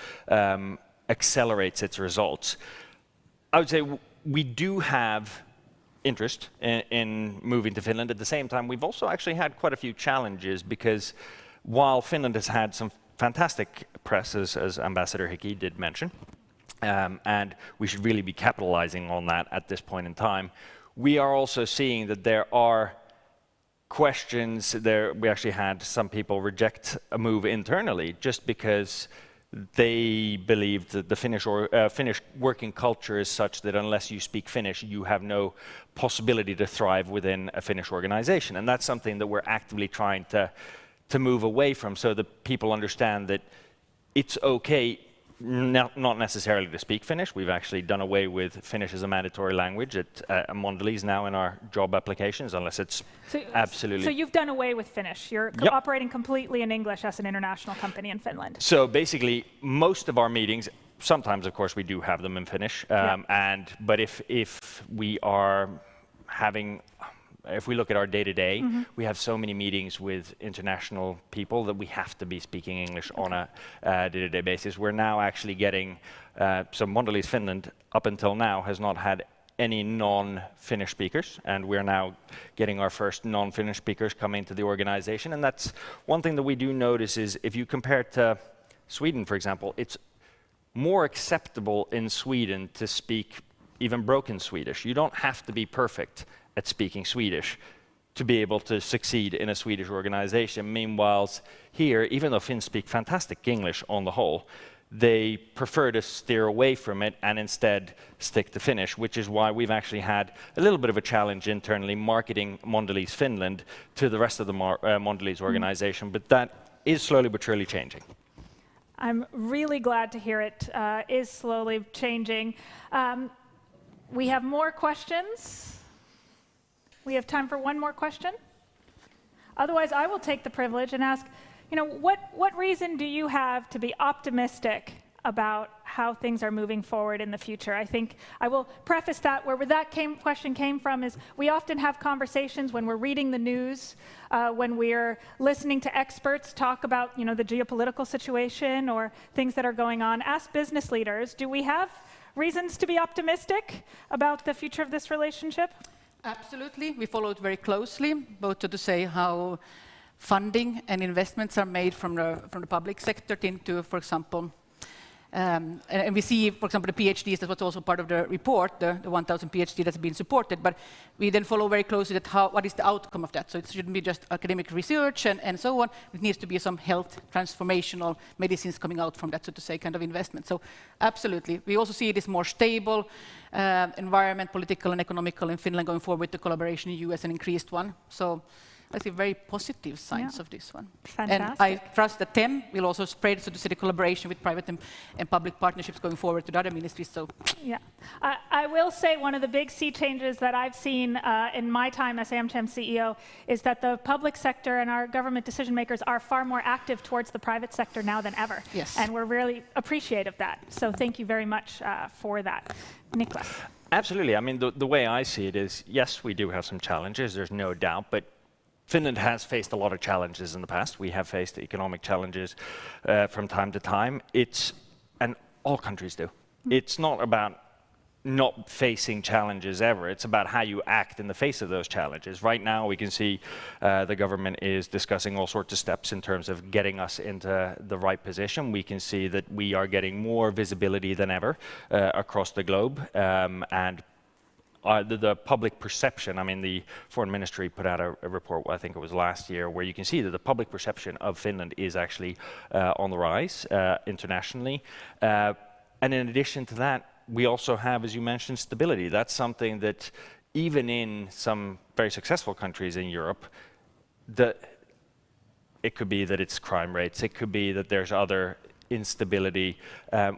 accelerates its results. I would say we do have interest in moving to Finland. At the same time, we've also actually had quite a few challenges, because while Finland has had some fantastic press, as Ambassador Hickey did mention, and we should really be capitalizing on that at this point in time, we are also seeing that there are questions there. We actually had some people reject a move internally just because they believed that the Finnish working culture is such that unless you speak Finnish, you have no possibility to thrive within a Finnish organization. And that's something that we're actively trying to move away from, so that people understand that it's okay not necessarily to speak Finnish. We've actually done away with Finnish as a mandatory language at Mondelēz now in our job applications, unless it's absolutely... So you've done away with Finnish. You're operating completely in English as an international company in Finland. So basically, most of our meetings, sometimes, of course, we do have them in Finnish. But if we are having... If we look at our day-to-day, we have so many meetings with international people that we have to be speaking English on a day-to-day basis. We're now actually getting, so Mondelēz Finland, up until now, has not had any non-Finnish speakers, and we're now getting our first non-Finnish speakers coming to the organization. And that's one thing that we do notice is, if you compare it to Sweden, for example, it's more acceptable in Sweden to speak even broken Swedish. You don't have to be perfect at speaking Swedish to be able to succeed in a Swedish organization. Meanwhile, here, even though Finns speak fantastic English on the whole, they prefer to steer away from it and instead stick to Finnish, which is why we've actually had a little bit of a challenge internally marketing Mondelēz Finland to the rest of the Mondelēz organization, but that is slowly but surely changing. I'm really glad to hear it is slowly changing. We have more questions. We have time for one more question. Otherwise, I will take the privilege and ask, what reason do you have to be optimistic about how things are moving forward in the future? I think I will preface that where that question came from is we often have conversations when we're reading the news, when we're listening to experts talk about the geopolitical situation or things that are going on. As business leaders, do we have reasons to be optimistic about the future of this relationship? Absolutely. We follow it very closely, both to say how funding and investments are made from the public sector into, for example, and we see, for example, the PhDs, that was also part of the report, the 1,000 PhD that's been supported, but we then follow very closely what is the outcome of that. So it shouldn't be just academic research and so on. It needs to be some health transformational medicines coming out from that, so to say, kind of investment. So absolutely. We also see it as more stable environment, political and economical in Finland going forward with the collaboration in the US, an increased one. So I see very positive signs of this one. Fantastic. And I trust that TEM will also spread, so to say, the collaboration with private and public partnerships going forward to the other ministries. So, yeah, I will say one of the big sea changes that I've seen in my time as AmCham CEO is that the public sector and our government decision makers are far more active towards the private sector now than ever. Yes. And we're really appreciative of that. So thank you very much for that. Niklas. Absolutely. I mean, the way I see it is, yes, we do have some challenges, there's no doubt, but Finland has faced a lot of challenges in the past. We have faced economic challenges from time to time. And all countries do. It's not about not facing challenges ever. It's about how you act in the face of those challenges. Right now, we can see the government is discussing all sorts of steps in terms of getting us into the right position. We can see that we are getting more visibility than ever across the globe. And the public perception, I mean, the Foreign Ministry put out a report, I think it was last year, where you can see that the public perception of Finland is actually on the rise internationally. And in addition to that, we also have, as you mentioned, stability. That's something that even in some very successful countries in Europe, it could be that it's crime rates, it could be that there's other instability.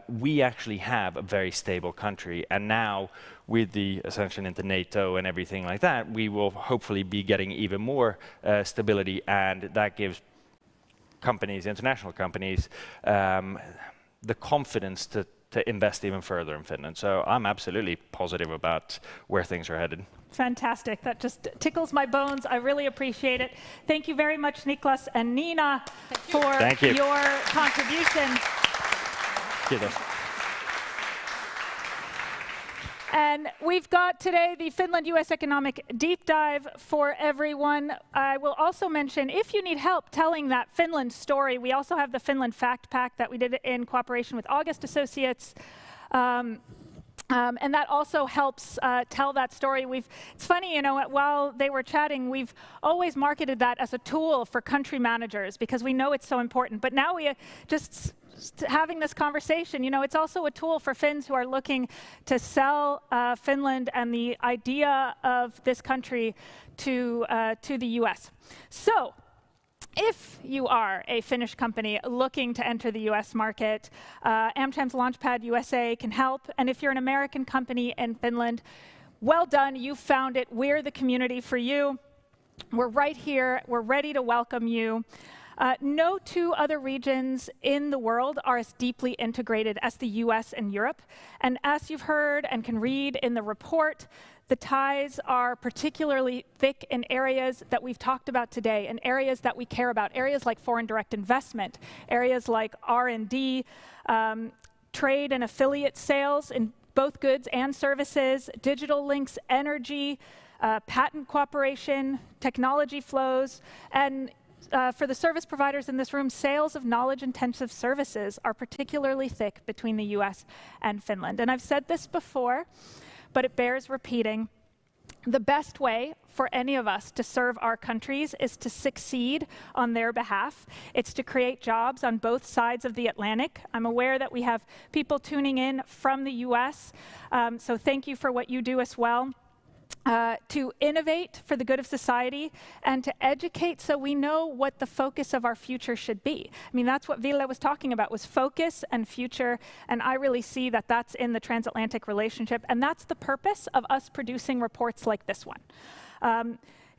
We actually have a very stable country, and now with the ascension into NATO and everything like that, we will hopefully be getting even more stability, and that gives companies, international companies, the confidence to invest even further in Finland. So I'm absolutely positive about where things are headed. Fantastic. That just tickles my bones. I really appreciate it. Thank you very much, Niklas and Nina, for your contribution. And we've got today the Finland-U.S. Economic Deep Dive for everyone. I will also mention, if you need help telling that Finland story, we also have the Finland Fact Pack that we did in cooperation with August Associates. And that also helps tell that story. It's funny, you know, while they were chatting, we've always marketed that as a tool for country managers because we know it's so important. But now we just having this conversation, you know, it's also a tool for Finns who are looking to sell Finland and the idea of this country to the US. So, if you are a Finnish company looking to enter the US market, AmCham's Launchpad USA can help. And if you're an American company in Finland, well done, you found it. We're the community for you. We're right here. We're ready to welcome you. No two other regions in the world are as deeply integrated as the US and Europe. And as you've heard and can read in the report, the ties are particularly thick in areas that we've talked about today, in areas that we care about, areas like foreign direct investment, areas like R&D, trade and affiliate sales in both goods and services, digital links, energy, patent cooperation, technology flows, and for the service providers in this room, sales of knowledge-intensive services are particularly thick between the US and Finland. And I've said this before, but it bears repeating. The best way for any of us to serve our countries is to succeed on their behalf. It's to create jobs on both sides of the Atlantic. I'm aware that we have people tuning in from the US, so thank you for what you do as well. To innovate for the good of society and to educate so we know what the focus of our future should be. I mean, that's what Ville was talking about, was focus and future, and I really see that that's in the transatlantic relationship, and that's the purpose of us producing reports like this one.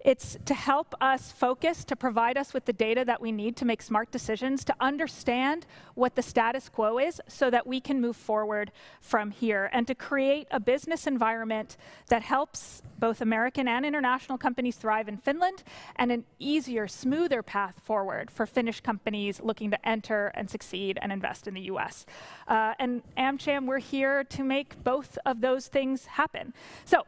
It's to help us focus, to provide us with the data that we need to make smart decisions, to understand what the status quo is so that we can move forward from here, and to create a business environment that helps both American and international companies thrive in Finland, and an easier, smoother path forward for Finnish companies looking to enter and succeed and invest in the US. And AmCham, we're here to make both of those things happen. So,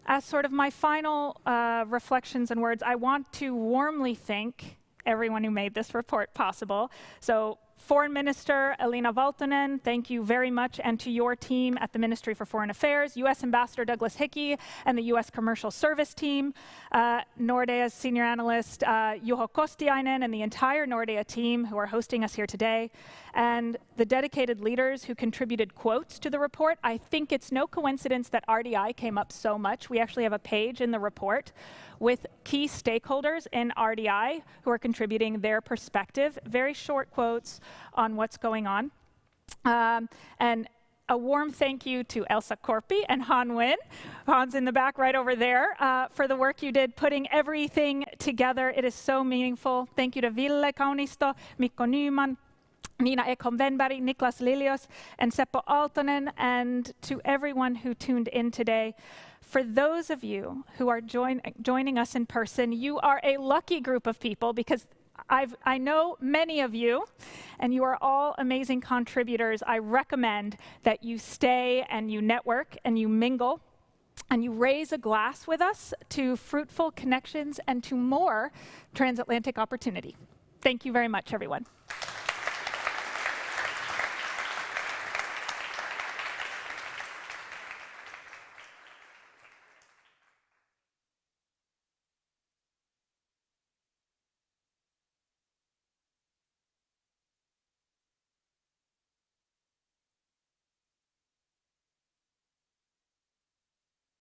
as sort of my final reflections and words, I want to warmly thank everyone who made this report possible. So, Foreign Minister Elina Valtonen, thank you very much, and to your team at the Ministry for Foreign Affairs, U.S. Ambassador Douglas Hickey and the U.S. Commercial Service team, Nordea's senior analyst Juho Kostiainen and the entire Nordea team who are hosting us here today, and the dedicated leaders who contributed quotes to the report. I think it's no coincidence that RDI came up so much. We actually have a page in the report with key stakeholders in RDI who are contributing their perspective, very short quotes on what's going on. And a warm thank you to Elsa Korpi and Han Nguyen, Han's in the back right over there, for the work you did putting everything together. It is so meaningful. Thank you to Ville, Kaunisto, Mikko Nyman, Nina Ekholm-Wenberg, Niklas, Lilius, and Seppo Aaltonen, and to everyone who tuned in today. For those of you who are joining us in person, you are a lucky group of people because I know many of you, and you are all amazing contributors. I recommend that you stay and you network and you mingle and you raise a glass with us to fruitful connections and to more transatlantic opportunity. Thank you very much, everyone.